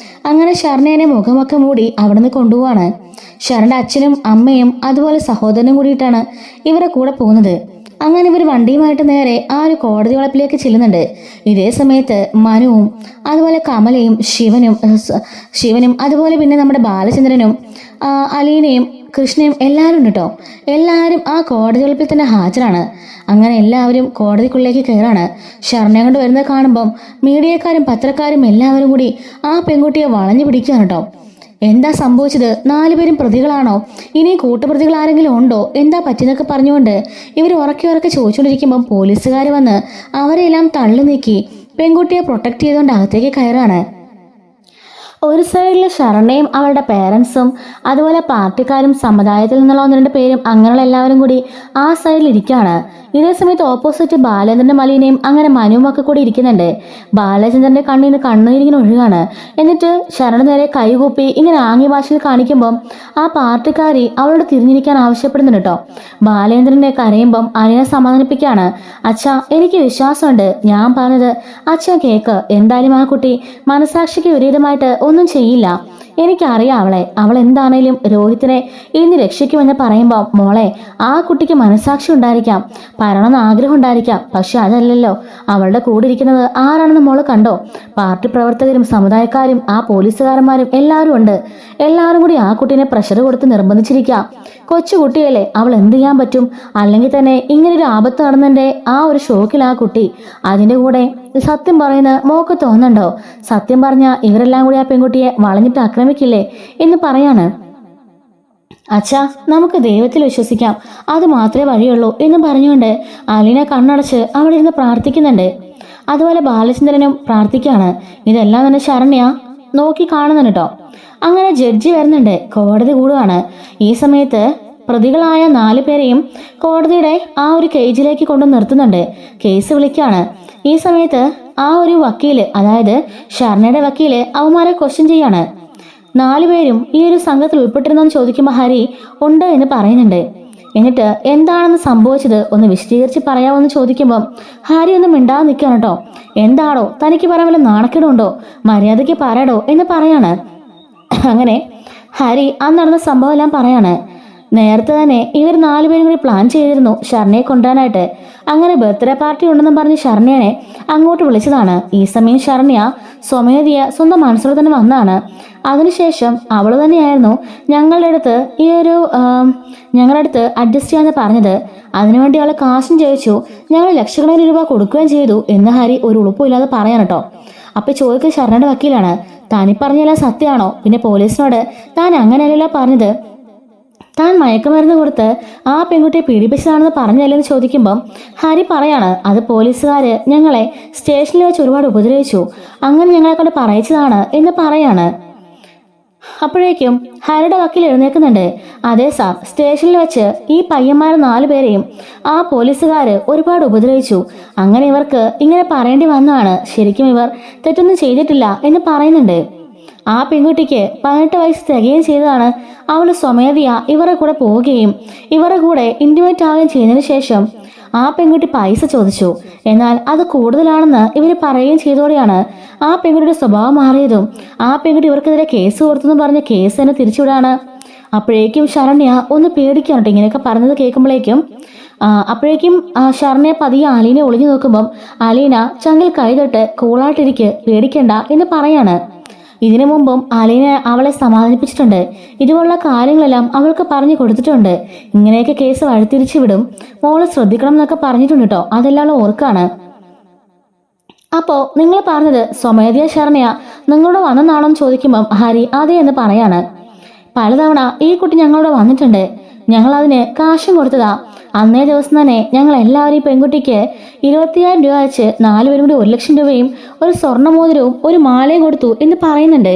അങ്ങനെ ഷർണേനെ മുഖമൊക്കെ മൂടി അവിടെ നിന്ന് കൊണ്ടുപോവാണ്. ശരണ്യ അച്ഛനും അമ്മയും അതുപോലെ സഹോദരനും കൂടിയിട്ടാണ് ഇവരുടെ കൂടെ പോകുന്നത്. അങ്ങനെ ഇവർ വണ്ടിയുമായിട്ട് നേരെ ആ ഒരു കോടതി വളപ്പിലേക്ക് ചെല്ലുന്നുണ്ട്. ഇതേ സമയത്ത് മനുവും അതുപോലെ കമലയും ശിവനും അതുപോലെ പിന്നെ നമ്മുടെ ബാലചന്ദ്രനും അലീനയും കൃഷ്ണയും എല്ലാവരും ഉണ്ട് കേട്ടോ. എല്ലാവരും ആ കോടതി വളപ്പിൽ തന്നെ ഹാജരാണ്. അങ്ങനെ എല്ലാവരും കോടതിക്കുള്ളിലേക്ക് കയറാണ്. ശരണ്യ കൊണ്ട് വരുന്നത് കാണുമ്പം മീഡിയക്കാരും പത്രക്കാരും എല്ലാവരും കൂടി ആ പെൺകുട്ടിയെ വളഞ്ഞു പിടിക്കുകയാണ് കേട്ടോ. എന്താ സംഭവിച്ചത്? 4 പേരും പ്രതികളാണോ? ഇനി കൂട്ടുപ്രതികൾ ആരെങ്കിലും ഉണ്ടോ? എന്താ പറ്റിയെന്നൊക്കെ പറഞ്ഞുകൊണ്ട് ഇവർ ഉറക്കെ ചോദിച്ചുകൊണ്ടിരിക്കുമ്പം പോലീസുകാർ വന്ന് അവരെല്ലാം തള്ളി നീക്കി പെൺകുട്ടിയെ പ്രൊട്ടക്ട് ചെയ്തുകൊണ്ട് അകത്തേക്ക് കയറാണ്. ഒരു സൈഡിൽ ശരണ്യയും അവളുടെ പേരൻസും അതുപോലെ പാർട്ടിക്കാരും സമുദായത്തിൽ നിന്നുള്ള 1-2 പേരും അങ്ങനെയുള്ള എല്ലാവരും കൂടി ആ സൈഡിൽ ഇരിക്കുകയാണ്. ഇതേ സമയത്ത് ഓപ്പോസിറ്റ് ബാലേന്ദ്രന്റെ മലീനയും അങ്ങനെ മനുവും ഒക്കെ കൂടി ഇരിക്കുന്നുണ്ട്. ബാലചന്ദ്രന്റെ കണ്ണിൽ നിന്ന് കണ്ണീരിങ്ങനെ ഒഴുകാണ്. എന്നിട്ട് ശരണ്യ നേരെ കൈകൂപ്പി ഇങ്ങനെ ആംഗ്യ ഭാഷയിൽ കാണിക്കുമ്പം ആ പാർട്ടിക്കാരി അവളോട് തിരിഞ്ഞിരിക്കാൻ ആവശ്യപ്പെടുന്നുണ്ട് കേട്ടോ. ബാലേന്ദ്രനെ കരയുമ്പം അനിയനെ സമാധാനിപ്പിക്കുകയാണ്. അച്ഛാ, എനിക്ക് വിശ്വാസമുണ്ട്, ഞാൻ പറഞ്ഞത് അച്ഛൻ കേക്ക്. എന്തായാലും ആ കുട്ടി മനസാക്ഷിക്ക് വിപരീതമായിട്ട് ഒന്നും ചെയ്യില്ല. എനിക്കറിയാം അവൾ എന്താണേലും രോഹിത്തിനെ ഇന്ന് രക്ഷിക്കുമെന്ന് പറയുമ്പോൾ മോളെ, ആ കുട്ടിക്ക് മനസാക്ഷി ഉണ്ടായിരിക്കാം, പറയണമെന്ന് ആഗ്രഹം ഉണ്ടായിരിക്കാം. പക്ഷെ അതല്ലല്ലോ അവളുടെ കൂടെ ഇരിക്കുന്നത് ആരാണെന്ന് മോള് കണ്ടോ? പാർട്ടി പ്രവർത്തകരും സമുദായക്കാരും ആ പോലീസുകാരന്മാരും എല്ലാവരും ഉണ്ട്. എല്ലാവരും കൂടി ആ കുട്ടീനെ പ്രഷർ കൊടുത്ത് നിർബന്ധിച്ചിരിക്കാം. കൊച്ചുകുട്ടിയല്ലേ, അവൾ എന്ത് ചെയ്യാൻ പറ്റും? അല്ലെങ്കിൽ തന്നെ ഇങ്ങനൊരു ആപത്ത് നടന്നതിന്റെ ആ ഒരു ഷോക്കിൽ ആ കുട്ടി. അതിന്റെ കൂടെ സത്യം പറയുന്ന മോക്ക് തോന്നണ്ടോ? സത്യം പറഞ്ഞ ഇവരെല്ലാം കൂടി ആ പെൺകുട്ടിയെ വളഞ്ഞിട്ട് ആക്രമിക്കില്ലേ എന്ന് പറയാണ്. അച്ഛാ, നമുക്ക് ദൈവത്തിൽ വിശ്വസിക്കാം, അത് മാത്രമേ വഴിയുള്ളൂ എന്ന് പറഞ്ഞുകൊണ്ട് അലീന കണ്ണടച്ച് അവിടെ ഇരുന്ന് പ്രാർത്ഥിക്കുന്നുണ്ട്. അതുപോലെ ബാലചന്ദ്രനും പ്രാർത്ഥിക്കുകയാണ്. ഇതെല്ലാം തന്നെ ശരണ്യ നോക്കി കാണുന്നുണ്ട് കേട്ടോ. അങ്ങനെ ജഡ്ജി വരുന്നുണ്ട്, കോടതി കൂടുകയാണ്. ഈ സമയത്ത് പ്രതികളായ 4 പേരെയും കോടതിയുടെ ആ ഒരു കേജിലേക്ക് കൊണ്ടു നിർത്തുന്നുണ്ട്. കേസ് വിളിക്കുകയാണ്. ഈ സമയത്ത് ആ ഒരു വക്കീല്, അതായത് ശരണ്യയുടെ വക്കീല് അവന്മാരെ ക്വസ്റ്റ്യൻ ചെയ്യാണ്. 4 പേരും ഈ ഒരു സംഘത്തിൽ ഉൾപ്പെട്ടിരുന്നെന്ന് ചോദിക്കുമ്പോൾ ഹരി ഉണ്ട് എന്ന് പറയുന്നുണ്ട്. എന്നിട്ട് എന്താണെന്ന് സംഭവിച്ചത് ഒന്ന് വിശദീകരിച്ച് പറയാമെന്ന് ചോദിക്കുമ്പം ഹരി ഒന്നും മിണ്ടാതെ നിൽക്കുകയാണ് കേട്ടോ. എന്താണോ തനിക്ക് പറയാൻ വല്ല നാണക്കേടുണ്ടോ? മര്യാദയ്ക്ക് പറയടോ എന്ന് പറയാണ്. അങ്ങനെ ഹരി അന്ന് നടന്ന സംഭവം എല്ലാം പറയാണ്. നേരത്തെ തന്നെ ഇവർ 4 പേരും കൂടി പ്ലാൻ ചെയ്തിരുന്നു ശരണ്യയെ കൊണ്ടുവരാനായിട്ട്. അങ്ങനെ ബർത്ത്ഡേ പാർട്ടി ഉണ്ടെന്നും പറഞ്ഞ് ശരണ്യനെ അങ്ങോട്ട് വിളിച്ചതാണ്. ഈ സമയം ശരണ്യ സ്വമേധയ സ്വന്തം മനസ്സിൽ തന്നെ വന്നാണ്. അതിനുശേഷം അവൾ തന്നെയായിരുന്നു ഞങ്ങളുടെ അടുത്ത് അഡ്ജസ്റ്റ് ചെയ്യാന്ന് പറഞ്ഞത്. അതിനുവേണ്ടി അവളെ കാശും ചോദിച്ചു. ഞങ്ങൾ ലക്ഷക്കണക്കിന് രൂപ കൊടുക്കുകയും ചെയ്തു എന്ന് ഹരി ഒരു ഉളുപ്പില്ലാതെ പറയാൻ കേട്ടോ. അപ്പൊ ചോദിക്കുക ശരണ്യയുടെ വക്കീലാണ്, താനീ പറഞ്ഞെല്ലാം സത്യമാണോ? പിന്നെ പോലീസിനോട് താൻ അങ്ങനെയല്ല പറഞ്ഞത്, താൻ മയക്കുമരുന്ന് കൊടുത്ത് ആ പെൺകുട്ടിയെ പീഡിപ്പിച്ചതാണെന്ന് പറഞ്ഞല്ലെന്ന് ചോദിക്കുമ്പം ഹരി പറയാണ്, അത് പോലീസുകാര് ഞങ്ങളെ സ്റ്റേഷനിൽ വെച്ച് ഒരുപാട് ഉപദ്രവിച്ചു, അങ്ങനെ ഞങ്ങളെ കൊണ്ട് പറയിച്ചതാണ് എന്ന് പറയാണ്. അപ്പോഴേക്കും ഹരിയുടെ വക്കീൽ എഴുന്നേൽക്കുന്നുണ്ട്. അതേ സാർ, സ്റ്റേഷനിൽ വെച്ച് ഈ പയ്യന്മാരെ 4 പേരെയും ആ പോലീസുകാര് ഒരുപാട് ഉപദ്രവിച്ചു. അങ്ങനെ ഇവർക്ക് ഇങ്ങനെ പറയേണ്ടി വന്നതാണ്. ശരിക്കും ഇവർ തെറ്റൊന്നും ചെയ്തിട്ടില്ല എന്ന് പറയുന്നുണ്ട്. ആ പെൺകുട്ടിക്ക് 18 വയസ്സ് തികയും ചെയ്തതാണ്. അവൾ സ്വമേധയ ഇവരുടെ കൂടെ പോവുകയും ഇവരുടെ കൂടെ ഇന്റിമേറ്റ് ആവുകയും ചെയ്തതിനു ശേഷം ആ പെൺകുട്ടി പൈസ ചോദിച്ചു. എന്നാൽ അത് കൂടുതലാണെന്ന് ഇവർ പറയുകയും ചെയ്തോടെയാണ് ആ പെൺകുട്ടിയുടെ സ്വഭാവം മാറിയതും ആ പെൺകുട്ടി ഇവർക്കെതിരെ കേസ് കൊടുത്തെന്ന് പറഞ്ഞ കേസ് തന്നെ തിരിച്ചുവിടാണ്. അപ്പോഴേക്കും ശരണ്യ ഒന്ന് പേടിക്കാനോട്ടോ ഇങ്ങനെയൊക്കെ പറഞ്ഞത് കേൾക്കുമ്പോഴേക്കും. അപ്പോഴേക്കും ശരണ്യ പതിയെ അലീനെ ഒളിഞ്ഞു നോക്കുമ്പം അലീന ചങ്കിൽ കൈതൊട്ട് കൂളായിട്ടിരിക്ക്, പേടിക്കണ്ട എന്ന് പറയാണ്. ഇതിനു മുമ്പും അലീന അവളെ സമാധാനിപ്പിച്ചിട്ടുണ്ട്. ഇതുപോലുള്ള കാര്യങ്ങളെല്ലാം അവൾക്ക് പറഞ്ഞു കൊടുത്തിട്ടുണ്ട്. ഇങ്ങനെയൊക്കെ കേസ് വഴിതിരിച്ചു വിടും, മോള് ശ്രദ്ധിക്കണം എന്നൊക്കെ പറഞ്ഞിട്ടുണ്ട് കേട്ടോ. അതെല്ലാം ഓർക്കാണ്. അപ്പോ നിങ്ങൾ പറഞ്ഞത് സ്വമേധയാ ശരണ്യ നിങ്ങളോട് വന്നെന്നാണോന്ന് ചോദിക്കുമ്പം ഹരി അതെ എന്ന് പറയാണ്. പലതവണ ഈ കുട്ടി ഞങ്ങളോട് വന്നിട്ടുണ്ട്, ഞങ്ങൾ അതിന് കാശും കൊടുത്തതാ. അന്നേ ദിവസം തന്നെ ഞങ്ങൾ എല്ലാവരും ഈ പെൺകുട്ടിക്ക് 25,000 രൂപ വെച്ച് 4 പേരും കൂടി 1 ലക്ഷം രൂപയും ഒരു സ്വർണ്ണമോതിരവും ഒരു മാലയും കൊടുത്തു എന്ന് പറയുന്നുണ്ട്.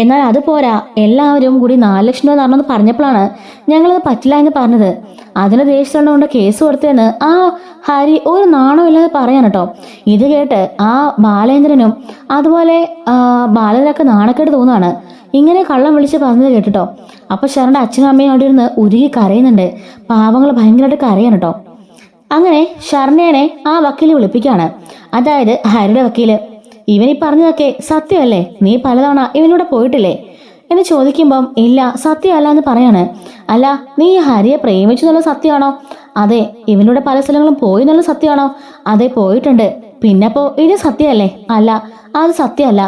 എന്നാൽ അത് പോരാ, എല്ലാവരും കൂടി 4 ലക്ഷം രൂപ തരണമെന്ന് പറഞ്ഞപ്പോഴാണ് ഞങ്ങളത് പറ്റില്ല എന്ന് പറഞ്ഞത്. അതിന് ദേഷ്യമുണ്ട് കേസ് കൊടുത്തതെന്ന് ആ ഹരി ഒരു നാണമില്ലാതെ പറയാൻ കേട്ടോ. ഇത് കേട്ട് ആ ബാലേന്ദ്രനും അതുപോലെ ബാലനൊക്കെ നാണക്കേട് തോന്നാണ്. ഇങ്ങനെ കള്ളം വിളിച്ച് പറഞ്ഞത് കേട്ടിട്ടോ. അപ്പൊ ശരണ്യ അച്ഛനും അമ്മയും അവിടെ ഇരുന്ന് ഉരുകി കരയുന്നുണ്ട്. പാവങ്ങൾ ഭയങ്കരമായിട്ട് കരയാണ് കേട്ടോ. അങ്ങനെ ശരണ്യനെ ആ വക്കീല് വിളിപ്പിക്കുകയാണ്, അതായത് ഹരിയുടെ വക്കീല്. ഇവനീ പറഞ്ഞതൊക്കെ സത്യമല്ലേ? നീ പലതവണ ഇവനൂടെ പോയിട്ടില്ലേ? എന്ന് ചോദിക്കുമ്പം ഇല്ല, സത്യമല്ല എന്ന് പറയാണ്. അല്ല, നീ ഈ ഹരിയെ പ്രേമിച്ചു എന്നുള്ള സത്യമാണോ? അതെ. ഇവനോട് പല സ്ഥലങ്ങളും പോയി എന്നുള്ള സത്യമാണോ? അതെ, പോയിട്ടുണ്ട്. പിന്നപ്പോ ഇത് സത്യമല്ലേ? അല്ല, അത് സത്യമല്ല.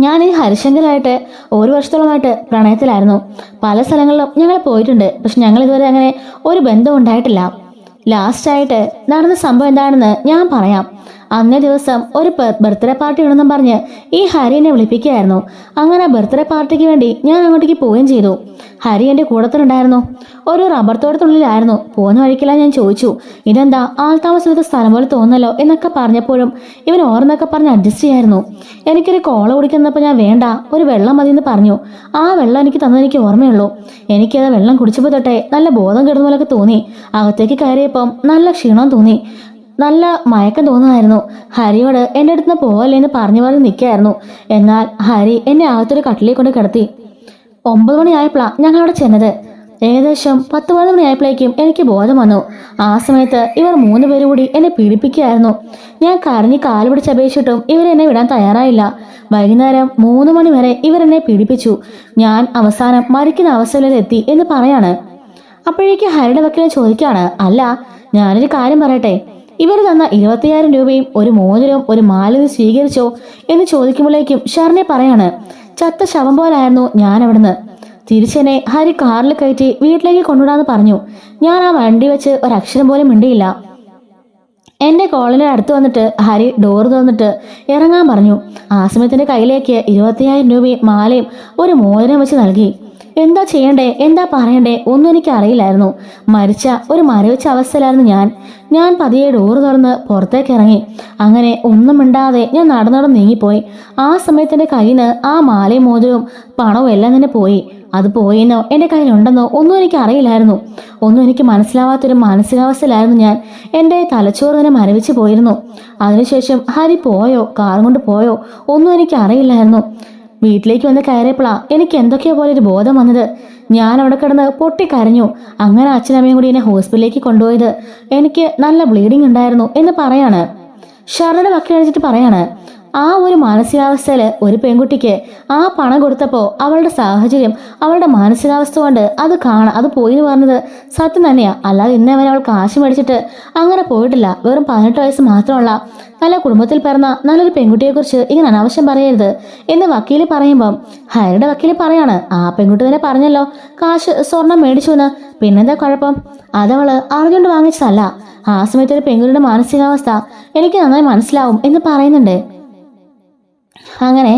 ഞാൻ ഈ ഹരിശങ്കരായിട്ട് 1 വർഷത്തോളമായിട്ട് പ്രണയത്തിലായിരുന്നു. പല സ്ഥലങ്ങളിലും ഞങ്ങൾ പോയിട്ടുണ്ട്. പക്ഷെ ഞങ്ങൾ ഇതുവരെ അങ്ങനെ ഒരു ബന്ധം ഉണ്ടായിട്ടില്ല. ലാസ്റ്റായിട്ട് നടന്ന സംഭവം എന്താണെന്ന് ഞാൻ പറയാം. അന്നേ ദിവസം ഒരു ബർത്ത്ഡേ പാർട്ടി ഉണ്ടെന്നും പറഞ്ഞ് ഈ ഹരി എന്നെ വിളിപ്പിക്കുകയായിരുന്നു. അങ്ങനെ ആ ബർത്ത്ഡേ പാർട്ടിക്ക് വേണ്ടി ഞാൻ അങ്ങോട്ടേക്ക് പോവുകയും ചെയ്തു. ഹരി എൻ്റെ കൂടത്തിലുണ്ടായിരുന്നു. ഒരു റബ്ബർ തോട്ടത്തിനുള്ളിലായിരുന്നു. പോകുന്ന വഴിക്കെല്ലാം ഞാൻ ചോദിച്ചു, ഇതെന്താ ആൾത്താമസമില്ലാത്ത സ്ഥലം പോലെ തോന്നല്ലോ എന്നൊക്കെ പറഞ്ഞപ്പോഴും ഇവൻ ഓർന്നൊക്കെ പറഞ്ഞ് അഡ്ജസ്റ്റ് ചെയ്യായിരുന്നു. എനിക്കൊരു കോള കുടിക്കുന്നപ്പോൾ ഞാൻ വേണ്ട, ഒരു വെള്ളം മതി എന്ന് പറഞ്ഞു. ആ വെള്ളം എനിക്ക് തന്നത് എനിക്ക് ഓർമ്മയുള്ളൂ. എനിക്കത് വെള്ളം കുടിച്ചപ്പോൾ തൊട്ടേ നല്ല ബോധം കെടുന്ന പോലൊക്കെ തോന്നി. അകത്തേക്ക് കയറിയപ്പം നല്ല ക്ഷീണം തോന്നി, നല്ല മയക്കം തോന്നുമായിരുന്നു. ഹരിയോട് എൻ്റെ അടുത്ത് നിന്ന് പോവല്ലേ എന്ന് പറഞ്ഞു നിൽക്കായിരുന്നു. എന്നാൽ ഹരി എന്നെ അകത്തൊരു കട്ടിലിൽ കൊണ്ട് കിടത്തി. 9 മണിയായപ്പോഴാണ് ഞങ്ങൾ അവിടെ ചെന്നത്. ഏകദേശം 10-11 മണിയായപ്പോഴേക്കും എനിക്ക് ബോധം വന്നു. ആ സമയത്ത് ഇവർ 3 പേര് കൂടി എന്നെ പീഡിപ്പിക്കുകയായിരുന്നു. ഞാൻ കരഞ്ഞ് കാല് പിടിച്ച് അപേക്ഷിച്ചിട്ടും ഇവരെന്നെ വിടാൻ തയ്യാറായില്ല. വൈകുന്നേരം 3 മണി വരെ ഇവരെന്നെ പീഡിപ്പിച്ചു. ഞാൻ അവസാനം മരിക്കുന്ന അവസ്ഥയിലെത്തി എന്ന് പറയാണ്. അപ്പോഴേക്ക് ഹരിയുടെ വക്കീലെ ചോദിക്കാണ്, അല്ല, ഞാനൊരു കാര്യം പറയട്ടെ, ഇവർ തന്ന 25,000 രൂപയും ഒരു മോതിരവും ഒരു മാലയും സ്വീകരിച്ചോ എന്ന് ചോദിക്കുമ്പോഴേക്കും ഷർണി പറയാണ്, ചത്ത ശവം പോലായിരുന്നു ഞാൻ അവിടുന്ന്. തിരിച്ചെന്നെ ഹരി കാറിൽ കയറ്റി വീട്ടിലേക്ക് കൊണ്ടുവിടാന്ന് പറഞ്ഞു. ഞാൻ ആ വണ്ടി വെച്ച് ഒരക്ഷരം പോലും മിണ്ടിയില്ല. എന്റെ കോളനിയുടെ അടുത്ത് വന്നിട്ട് ഹരി ഡോർ തുറന്നിട്ട് ഇറങ്ങാൻ പറഞ്ഞു. ആ സമയത്തിന്റെ കയ്യിലേക്ക് 25,000 രൂപയും മാലയും ഒരു മോതിരം വെച്ച് നൽകി. എന്താ ചെയ്യണ്ടേ, എന്താ പറയണ്ടേ ഒന്നും എനിക്ക് അറിയില്ലായിരുന്നു. മരിച്ച ഒരു മരവിച്ച അവസ്ഥയിലായിരുന്നു ഞാൻ പതിയെ ഡോറ് തുറന്ന് പുറത്തേക്ക് ഇറങ്ങി. അങ്ങനെ ഒന്നും മിണ്ടാതെ ഞാൻ നടന്നോടെ നീങ്ങിപ്പോയി. ആ സമയത്തിന്റെ കയ്യിൽ നിന്ന് ആ മാലയും മോതിരവും പണവും എല്ലാം തന്നെ പോയി. അത് പോയെന്നോ എൻ്റെ കയ്യിലുണ്ടെന്നോ ഒന്നും എനിക്ക് അറിയില്ലായിരുന്നു. ഒന്നും എനിക്ക് മനസ്സിലാവാത്തൊരു മാനസികാവസ്ഥയിലായിരുന്നു ഞാൻ. എൻ്റെ തലച്ചോറ് തന്നെ മരവിച്ച് പോയിരുന്നു. അതിനുശേഷം ഹരി പോയോ, കാർ കൊണ്ട് പോയോ ഒന്നും എനിക്ക് അറിയില്ലായിരുന്നു. വീട്ടിലേക്ക് വന്ന് കയറിയപ്പോഴാ എനിക്ക് എന്തൊക്കെയോ പോലെ ഒരു ബോധം വന്നത്. ഞാൻ അവിടെ കിടന്ന് പൊട്ടിക്കരഞ്ഞു. അങ്ങനെ അച്ഛനമ്മയും കൂടി എന്നെ ഹോസ്പിറ്റലിലേക്ക് കൊണ്ടുപോയത്. എനിക്ക് നല്ല ബ്ലീഡിങ് ഉണ്ടായിരുന്നു എന്ന് പറയാണ്. ഷർണയുടെ വക്കീലടിച്ചിട്ട് പറയാണ്, ആ ഒരു മാനസികാവസ്ഥയിൽ ഒരു പെൺകുട്ടിക്ക് ആ പണം കൊടുത്തപ്പോൾ അവളുടെ സാഹചര്യം, അവളുടെ മാനസികാവസ്ഥ കൊണ്ട് അത് പോയി എന്ന് പറഞ്ഞത് സത്യം തന്നെയാ. അല്ലാതെ ഇന്നേ വരെ അവൾ കാശ് മേടിച്ചിട്ട് അങ്ങനെ പോയിട്ടില്ല. വെറും 18 വയസ്സ് മാത്രമുള്ള നല്ല കുടുംബത്തിൽ പിറന്ന നല്ലൊരു പെൺകുട്ടിയെക്കുറിച്ച് ഇങ്ങനെ അനാവശ്യം പറയരുത് എന്ന് വക്കീല് പറയുമ്പം ഹരിയുടെ വക്കീല് പറയാണ്, ആ പെൺകുട്ടി തന്നെ പറഞ്ഞല്ലോ കാശ് സ്വർണം മേടിച്ചു എന്ന്. പിന്നെന്താ കുഴപ്പം? അതവള് അറിഞ്ഞുകൊണ്ട് വാങ്ങിച്ചതല്ല. ആ സമയത്ത് ഒരു പെൺകുട്ടിയുടെ മാനസികാവസ്ഥ എനിക്ക് നന്നായി മനസ്സിലാവും എന്ന് പറയുന്നുണ്ട്. അങ്ങനെ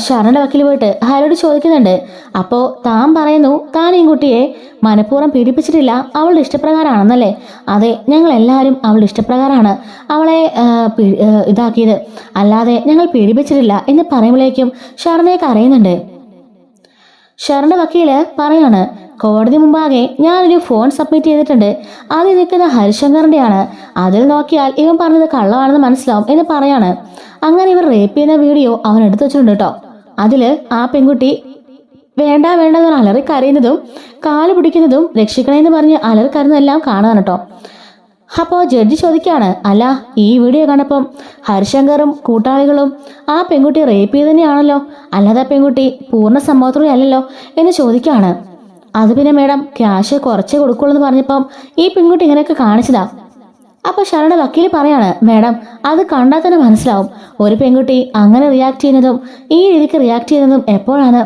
ഷർണയുടെ വക്കീൽ പോയിട്ട് ഹരിയോട് ചോദിക്കുന്നുണ്ട്, അപ്പോൾ താൻ പറയുന്നു താൻ ഈ കുട്ടിയെ മനഃപൂർവ്വം പീഡിപ്പിച്ചിട്ടില്ല, അവളുടെ ഇഷ്ടപ്രകാരമാണെന്നല്ലേ? അതെ, ഞങ്ങൾ എല്ലാവരും അവളുടെ ഇഷ്ടപ്രകാരമാണ് അവളെ ഇതാക്കിയത്, അല്ലാതെ ഞങ്ങൾ പീഡിപ്പിച്ചിട്ടില്ല എന്ന് പറയുമ്പോഴേക്കും ഷർണയൊക്കെ അറിയുന്നുണ്ട്. ഷർണയുടെ വക്കീല് പറയാണ്, കോടതി മുമ്പാകെ ഞാനൊരു ഫോൺ സബ്മിറ്റ് ചെയ്തിട്ടുണ്ട്. അതിൽ നിൽക്കുന്ന ഹരിശങ്കറിന്റെയാണ്. അതിൽ നോക്കിയാൽ ഇവൻ പറഞ്ഞത് കള്ളമാണെന്ന് മനസ്സിലാവും എന്ന് പറയാണ്. അങ്ങനെ ഇവർ റേപ്പ് ചെയ്യുന്ന വീഡിയോ അവൻ എടുത്തു വെച്ചിട്ടുണ്ട് കേട്ടോ. അതില് ആ പെൺകുട്ടി വേണ്ട എന്ന് അലറി കരയുന്നതും കാല് പിടിക്കുന്നതും രക്ഷിക്കണേന്ന് പറഞ്ഞ് അലറി കരയുന്നതെല്ലാം കാണാൻ കേട്ടോ. അപ്പോൾ ജഡ്ജി ചോദിക്കുകയാണ്, അല്ല, ഈ വീഡിയോ കണ്ടപ്പം ഹരിശങ്കറും കൂട്ടാളികളും ആ പെൺകുട്ടി റേപ്പ് ചെയ്ത് തന്നെയാണല്ലോ, അല്ലാതെ ആ പെൺകുട്ടി പൂർണ്ണ സമ്മതത്തോടെ അല്ലല്ലോ എന്ന് ചോദിക്കുകയാണ്. അത് പിന്നെ മേഡം ക്യാഷ് കുറച്ചേ കൊടുക്കുള്ളൂ എന്ന് പറഞ്ഞപ്പം ഈ പെൺകുട്ടി ഇങ്ങനെയൊക്കെ കാണിച്ചതാ. അപ്പൊ ഷർണയുടെ വക്കീല് പറയാണ്, മേഡം അത് കണ്ടാൽ തന്നെ മനസ്സിലാവും ഒരു പെൺകുട്ടി അങ്ങനെ റിയാക്ട് ചെയ്യുന്നതും ഈ രീതിക്ക് റിയാക്ട് ചെയ്യുന്നതും എപ്പോഴാണ്.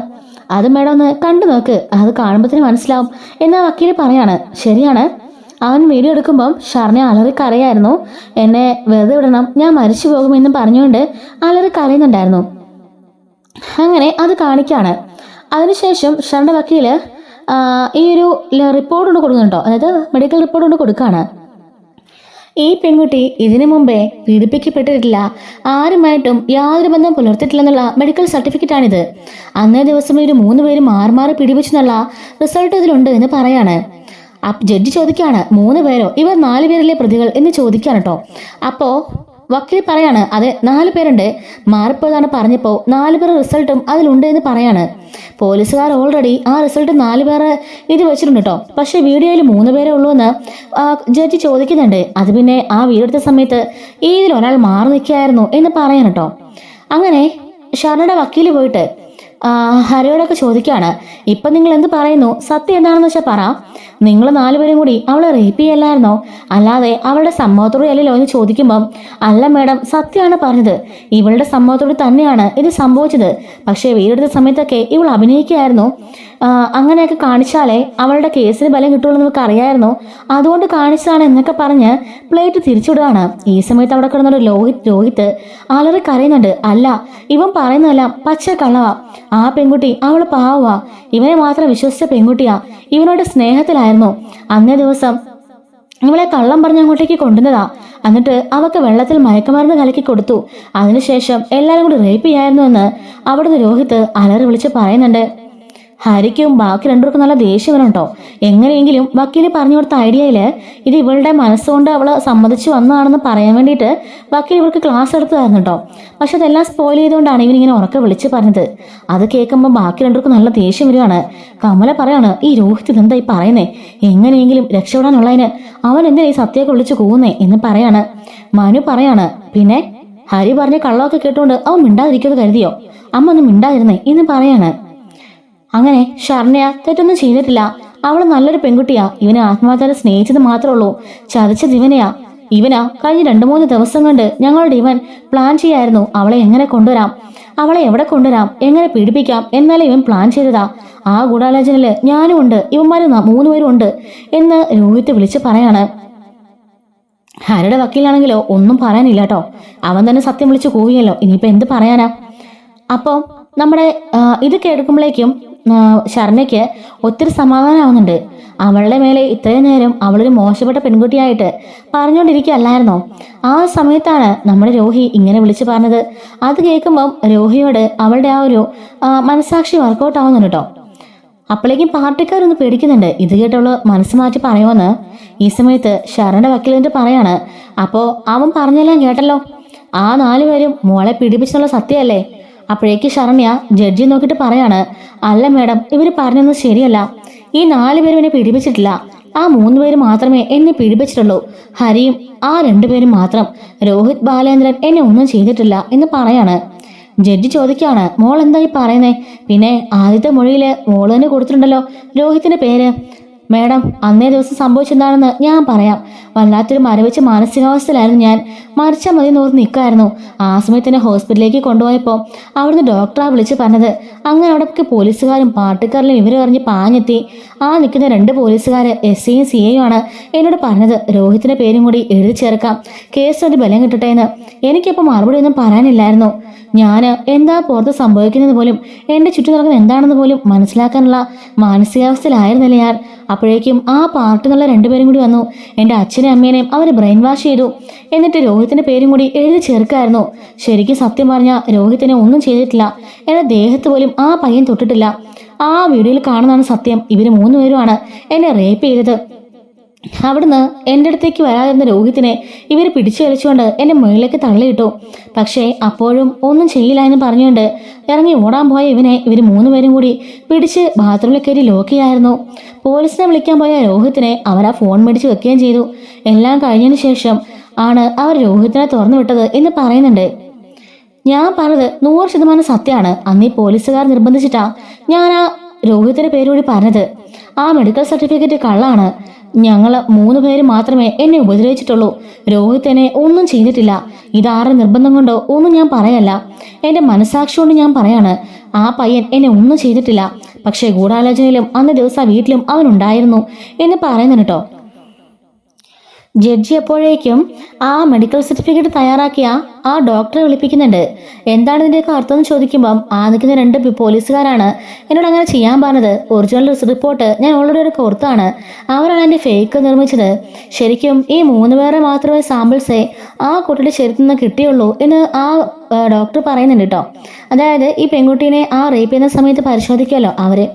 അത് മേഡം ഒന്ന് കണ്ടു നോക്ക്, അത് കാണുമ്പോൾ തന്നെ മനസ്സിലാവും എന്നാ വക്കീല് പറയാണ്. ശരിയാണ്. അവൻ വീഡിയോ എടുക്കുമ്പം ഷർണ അലറി കരയായിരുന്നു. എന്നെ വെറുതെ വിടണം, ഞാൻ മരിച്ചു പോകുമെന്നും പറഞ്ഞുകൊണ്ട് അലറി കരയുന്നുണ്ടായിരുന്നു. അങ്ങനെ അത് കാണിക്കാണ്. അതിനുശേഷം ഷർണയുടെ വക്കീല് ഈ ഒരു റിപ്പോർട്ട് കൊണ്ട് കൊടുക്കുന്നുണ്ടോ, അതായത് മെഡിക്കൽ റിപ്പോർട്ട് കൊണ്ട് കൊടുക്കുകയാണ്. ഈ പെൺകുട്ടി ഇതിനു മുമ്പേ പീഡിപ്പിക്കപ്പെട്ടിട്ടില്ല, ആരുമായിട്ടും യാതൊരു ബന്ധം പുലർത്തിയിട്ടില്ലെന്നുള്ള മെഡിക്കൽ സർട്ടിഫിക്കറ്റാണിത്. അന്നേ ദിവസം ഒരു 3 പേര് മാറി പീഡിപ്പിച്ചെന്നുള്ള റിസൾട്ട് ഇതിലുണ്ട് എന്ന് പറയാണ്. ജഡ്ജി ചോദിക്കുകയാണ്, 3 പേരോ? ഇവർ 4 പേരിലെ പ്രതികൾ എന്ന് ചോദിക്കുകയാണ് കേട്ടോ. അപ്പോ വക്കീൽ പറയാണ്, അതെ 4 പേരുണ്ട്, മാറിപ്പോയതാണ് പറഞ്ഞപ്പോൾ 4 പേരുടെ റിസൾട്ടും അതിലുണ്ട് എന്ന് പറയാണ്. പോലീസുകാർ ഓൾറെഡി ആ റിസൾട്ട് 4 പേരെ ഇത് വെച്ചിട്ടുണ്ട് കേട്ടോ. പക്ഷെ വീഡിയോയിൽ 3 പേരേ ഉള്ളൂ എന്ന് ജഡ്ജി ചോദിക്കുന്നുണ്ട്. അത് പിന്നെ ആ വീഡിയോ എടുത്ത സമയത്ത് ഇതിൽ ഒരാൾ മാറി നിൽക്കുകയായിരുന്നു എന്ന് പറയാൻ കേട്ടോ. അങ്ങനെ ഷർണയുടെ വക്കീൽ പോയിട്ട് ഹരിയോടൊക്കെ ചോദിക്കുകയാണ്, ഇപ്പൊ നിങ്ങൾ എന്ത് പറയുന്നു, സത്യം എന്താണെന്ന് വെച്ചാൽ പറ. നിങ്ങൾ 4 പേരും കൂടി അവളെ റേപ്പ് ചെയ്യല്ലായിരുന്നോ, അല്ലാതെ അവളുടെ സമ്മതത്തോടെ അല്ലല്ലോ എന്ന് ചോദിക്കുമ്പം, അല്ല മേഡം, സത്യമാണ് പറഞ്ഞത്, ഇവളുടെ സമ്മതത്തോടെ തന്നെയാണ് ഇത് സംഭവിച്ചത്. പക്ഷേ വീടെടുത്ത സമയത്തൊക്കെ ഇവൾ അഭിനയിക്കുകയായിരുന്നു. അങ്ങനെയൊക്കെ കാണിച്ചാലേ അവളുടെ കേസിന് ബലം കിട്ടുള്ളൂ നമുക്ക് അറിയായിരുന്നു, അതുകൊണ്ട് കാണിച്ചതാണ് എന്നൊക്കെ പറഞ്ഞ് പ്ലേറ്റ് തിരിച്ചുവിടുകയാണ്. ഈ സമയത്ത് അവിടെ കിടന്നൊരു രോഹിത്ത് അലറി കരയുന്നുണ്ട്. അല്ല, ഇവൻ പറയുന്നതെല്ലാം പച്ച കള്ളവാ. ആ പെൺകുട്ടി അവള് പാവവാ, ഇവനെ മാത്രം വിശ്വസിച്ച പെൺകുട്ടിയാ, ഇവനോട് സ്നേഹത്തിലായിരുന്നു. അന്നേ ദിവസം ഇവളെ കള്ളം പറഞ്ഞ് അങ്ങോട്ടേക്ക് കൊണ്ടുവന്നതാ. എന്നിട്ട് അവക്ക് വെള്ളത്തിൽ മയക്കുമരുന്ന് കലക്കി കൊടുത്തു. അതിനുശേഷം എല്ലാവരും കൂടി റേപ്പ് ചെയ്യായിരുന്നു എന്ന് അവിടുന്ന് രോഹിത്ത് അലറി വിളിച്ച് പറയുന്നുണ്ട്. ഹരിക്കും ബാക്കി രണ്ടുപേർക്കും നല്ല ദേഷ്യം വരണ്ടോ. എങ്ങനെയെങ്കിലും വക്കീല് പറഞ്ഞു കൊടുത്ത ഐഡിയയില് ഇത് ഇവളുടെ മനസ്സുകൊണ്ട് അവള് സമ്മതിച്ചു വന്നതാണെന്ന് പറയാൻ വേണ്ടിയിട്ട് വക്കീൽ ഇവർക്ക് ക്ലാസ് എടുത്തതായിരുന്നു കേട്ടോ. പക്ഷെ അതെല്ലാം സ്പോയിൽ ചെയ്തുകൊണ്ടാണ് ഇവനിങ്ങനെ ഉറക്കെ വിളിച്ച് പറഞ്ഞത്. അത് കേൾക്കുമ്പോൾ ബാക്കി രണ്ടുപേർക്കും നല്ല ദേഷ്യം വരികയാണ്. കമല പറയാണ്, ഈ രോഹിത് ഇതെന്തായി പറയുന്നേ, എങ്ങനെയെങ്കിലും രക്ഷപ്പെടാനുള്ളതിന് അവൻ എന്തിനാ ഈ സത്യമൊക്കെ വിളിച്ചു കൂന്നേ എന്ന് പറയാണ്. മനു പറയാണ്, പിന്നെ ഹരി പറഞ്ഞ കള്ളമൊക്കെ കേട്ടുകൊണ്ട് അവൻ മിണ്ടാതിരിക്കുന്നത് കരുതിയോ, അമ്മ ഒന്ന് മിണ്ടാതിരുന്നേ എന്ന് പറയാണ്. അങ്ങനെ ശരണ്യ തെറ്റൊന്നും ചെയ്തിട്ടില്ല, അവള് നല്ലൊരു പെൺകുട്ടിയാ, ഇവനെ ആത്മാർത്ഥത സ്നേഹിച്ചത് മാത്രമേ ഉള്ളൂ, ചതിച്ചത് ഇവനാ കഴിഞ്ഞ 2-3 ദിവസം കൊണ്ട് ഞങ്ങളുടെ ഇവൻ പ്ലാൻ ചെയ്യായിരുന്നു അവളെ എങ്ങനെ കൊണ്ടുവരാം, അവളെ എവിടെ കൊണ്ടുവരാം, എങ്ങനെ പീഡിപ്പിക്കാം എന്നാലും ഇവൻ പ്ലാൻ ചെയ്തതാ. ആ ഗൂഢാലോചനയില് ഞാനും ഉണ്ട്, ഇവന്മാര് 3 പേരും ഉണ്ട് എന്ന് രോഹിത്ത് വിളിച്ച് പറയാണ്. ഹരിയുടെ വക്കീലാണെങ്കിലോ ഒന്നും പറയാനില്ല കേട്ടോ, അവൻ തന്നെ സത്യം വിളിച്ച് കൂവിയല്ലോ, ഇനിയിപ്പോ എന്ത് പറയാനാ. അപ്പം നമ്മുടെ ഇത് കേൾക്കുമ്പോഴേക്കും ശരണ്യയ്ക്ക് ഒത്തിരി സമാധാനമാവുന്നുണ്ട്. അവളുടെ മേലെ ഇത്രയും നേരം അവളൊരു മോശപ്പെട്ട പെൺകുട്ടിയായിട്ട് പറഞ്ഞുകൊണ്ടിരിക്കുകയല്ലായിരുന്നോ, ആ സമയത്താണ് നമ്മുടെ രോഹി ഇങ്ങനെ വിളിച്ചു പറഞ്ഞത്. അത് കേൾക്കുമ്പം രോഹിയോട് അവളുടെ ആ ഒരു മനസാക്ഷി വർക്കൗട്ട് ആവുന്നുണ്ട് കേട്ടോ. അപ്പോഴേക്കും പാർട്ടിക്കാരൊന്ന് പേടിക്കുന്നുണ്ട്. ഇത് കേട്ടവള് മനസ്സ് മാറ്റി പറയുമെന്ന്. ഈ സമയത്ത് ശരണ്യ വക്കീലിന്റെ പറയാണ്, അപ്പോ അവൻ പറഞ്ഞെല്ലാം കേട്ടല്ലോ, ആ 4 പേരും മോളെ പീഡിപ്പിച്ചെന്നുള്ള സത്യമല്ലേ. അപ്പോഴേക്ക് ശരണ്യ ജഡ്ജി നോക്കിയിട്ട് പറയാണ്, അല്ല മേഡം, ഇവര് പറഞ്ഞൊന്നും ശരിയല്ല, ഈ 4 പേരും എന്നെ പീഡിപ്പിച്ചിട്ടില്ല, ആ 3 പേര് മാത്രമേ എന്നെ പീഡിപ്പിച്ചിട്ടുള്ളൂ, ഹരിയും ആ 2 പേരും മാത്രം, രോഹിത് ബാലേന്ദ്രൻ എന്നെ ഒന്നും ചെയ്തിട്ടില്ല എന്ന് പറയാണ്. ജഡ്ജി ചോദിക്കാണ്, മോൾ എന്തായി പറയുന്നേ, പിന്നെ ആദ്യത്തെ മൊഴിയില് മോള് തന്നെ കൊടുത്തിട്ടുണ്ടല്ലോ രോഹിത്തിന്റെ പേര്. മേഡം, അന്നേ ദിവസം സംഭവിച്ചെന്താണെന്ന് ഞാൻ പറയാം. വല്ലാത്തൊരു മരവിച്ച മാനസികാവസ്ഥയിലായിരുന്നു ഞാൻ, മരിച്ചാൽ മതി നോർത്ത് നിൽക്കായിരുന്നു. ആ സമയത്ത് എന്നെ ഹോസ്പിറ്റലിലേക്ക് കൊണ്ടുപോയപ്പോൾ അവിടുന്ന് ഡോക്ടറാ വിളിച്ച് പറഞ്ഞത്. അങ്ങനെ അവിടെ പോലീസുകാരും പാർട്ടിക്കാരിലും ഇവർ പറഞ്ഞ് പാഞ്ഞെത്തി. ആ നിൽക്കുന്ന 2 പോലീസുകാർ SIയും CIയും ആണ് എന്നോട് പറഞ്ഞത് രോഹിത്തിന്റെ പേരും കൂടി എഴുതി ചേർക്കാം, കേസിനൊരു ബലം കിട്ടട്ടെ എന്ന്. എനിക്കിപ്പോൾ മറുപടി ഒന്നും പറയാനില്ലായിരുന്നു. ഞാൻ എന്താ പുറത്ത് സംഭവിക്കുന്നത് പോലും, എന്റെ ചുറ്റും നടക്കുന്നത് എന്താണെന്ന് പോലും മനസ്സിലാക്കാനുള്ള മാനസികാവസ്ഥയിലായിരുന്നില്ല ഞാൻ. അപ്പോഴേക്കും ആ പാർട്ടി എന്നുള്ള 2 പേരും കൂടി വന്നു. എന്റെ അച്ഛനെയും അമ്മേനെയും അവർ ബ്രെയിൻ വാഷ് ചെയ്തു. എന്നിട്ട് രോഹിത്തിന്റെ പേരും കൂടി എഴുതി ചേർക്കായിരുന്നു. ശരിക്കും സത്യം പറഞ്ഞ രോഹിത്തിനെ ഒന്നും ചെയ്തിട്ടില്ല, എന്റെ ദേഹത്ത് പോലും ആ പയ്യൻ തൊട്ടിട്ടില്ല. ആ വീഡിയോയിൽ കാണുന്നതാണ് സത്യം, ഇവര് 3 പേരുമാണ് എന്നെ റേപ്പ് ചെയ്തത്. അവിടുന്ന് എൻ്റെ അടുത്തേക്ക് വരാതിരുന്ന രോഹിത്തിനെ ഇവർ പിടിച്ചു വലിച്ചുകൊണ്ട് എന്നെ മുകളിലേക്ക് തള്ളിയിട്ടു. പക്ഷേ അപ്പോഴും ഒന്നും ചെയ്യില്ല എന്ന് പറഞ്ഞുകൊണ്ട് ഇറങ്ങി ഓടാൻ പോയ ഇവനെ ഇവർ 3 പേരും കൂടി പിടിച്ച് ബാത്റൂമിൽ കയറി ലോക്ക് ചെയ്യായിരുന്നു. പോലീസിനെ വിളിക്കാൻ പോയ രോഹിത്തിനെ അവർ ആ ഫോൺ മേടിച്ച് വെക്കുകയും ചെയ്തു. എല്ലാം കഴിഞ്ഞതിന് ശേഷം ആണ് അവർ രോഹിത്തിനെ തുറന്നു വിട്ടത് എന്ന് പറയുന്നുണ്ട്. ഞാൻ പറഞ്ഞത് 100% സത്യമാണ്. അന്ന് ഈ പോലീസുകാർ നിർബന്ധിച്ചിട്ടാ ഞാൻ ആ രോഹിത്തിന്റെ പേരുകൂടി പറഞ്ഞത്. ആ മെഡിക്കൽ സർട്ടിഫിക്കറ്റ് കള്ളാണ്. ഞങ്ങൾ 3 പേര് മാത്രമേ എന്നെ ഉപദ്രവിച്ചിട്ടുള്ളൂ, രോഹിത് എന്നെ ഒന്നും ചെയ്തിട്ടില്ല. ഇതാരുടെ നിർബന്ധം കൊണ്ടോ ഒന്നും ഞാൻ പറയല്ല, എന്റെ മനസാക്ഷി കൊണ്ട് ഞാൻ പറയാണ്. ആ പയ്യൻ എന്നെ ഒന്നും ചെയ്തിട്ടില്ല. പക്ഷേ ഗൂഢാലോചനയിലും അന്ന് ദിവസം വീട്ടിലും അവനുണ്ടായിരുന്നു എന്ന് പറയുന്നുണ്ട് കേട്ടോ. ജഡ്ജി എപ്പോഴേക്കും ആ മെഡിക്കൽ സർട്ടിഫിക്കറ്റ് തയ്യാറാക്കിയ ആ ഡോക്ടറെ വിളിപ്പിക്കുന്നുണ്ട്. എന്താണ് ഇതിൻ്റെയൊക്കെ അർത്ഥം എന്ന് ചോദിക്കുമ്പം ആ നിൽക്കുന്ന 2 പോലീസുകാരാണ് എന്നോട് അങ്ങനെ ചെയ്യാൻ പറഞ്ഞത്. ഒറിജിനൽ റിപ്പോർട്ട് ഞാൻ ഓൾറെഡി ഒരു പുറത്താണ്, അവരാണ് എൻ്റെ ഫേക്ക് നിർമ്മിച്ചത്. ശരിക്കും ഈ 3 പേരെ മാത്രമേ സാമ്പിൾസേ ആ കുട്ടിയുടെ ശരീരത്തിൽ നിന്ന് കിട്ടിയുള്ളൂ എന്ന് ആ ഡോക്ടർ പറയുന്നുണ്ട് കേട്ടോ. അതായത് ഈ പെൺകുട്ടീനെ ആ റേപ്പ് ചെയ്യുന്ന സമയത്ത് പരിശോധിക്കുമല്ലോ അവര്,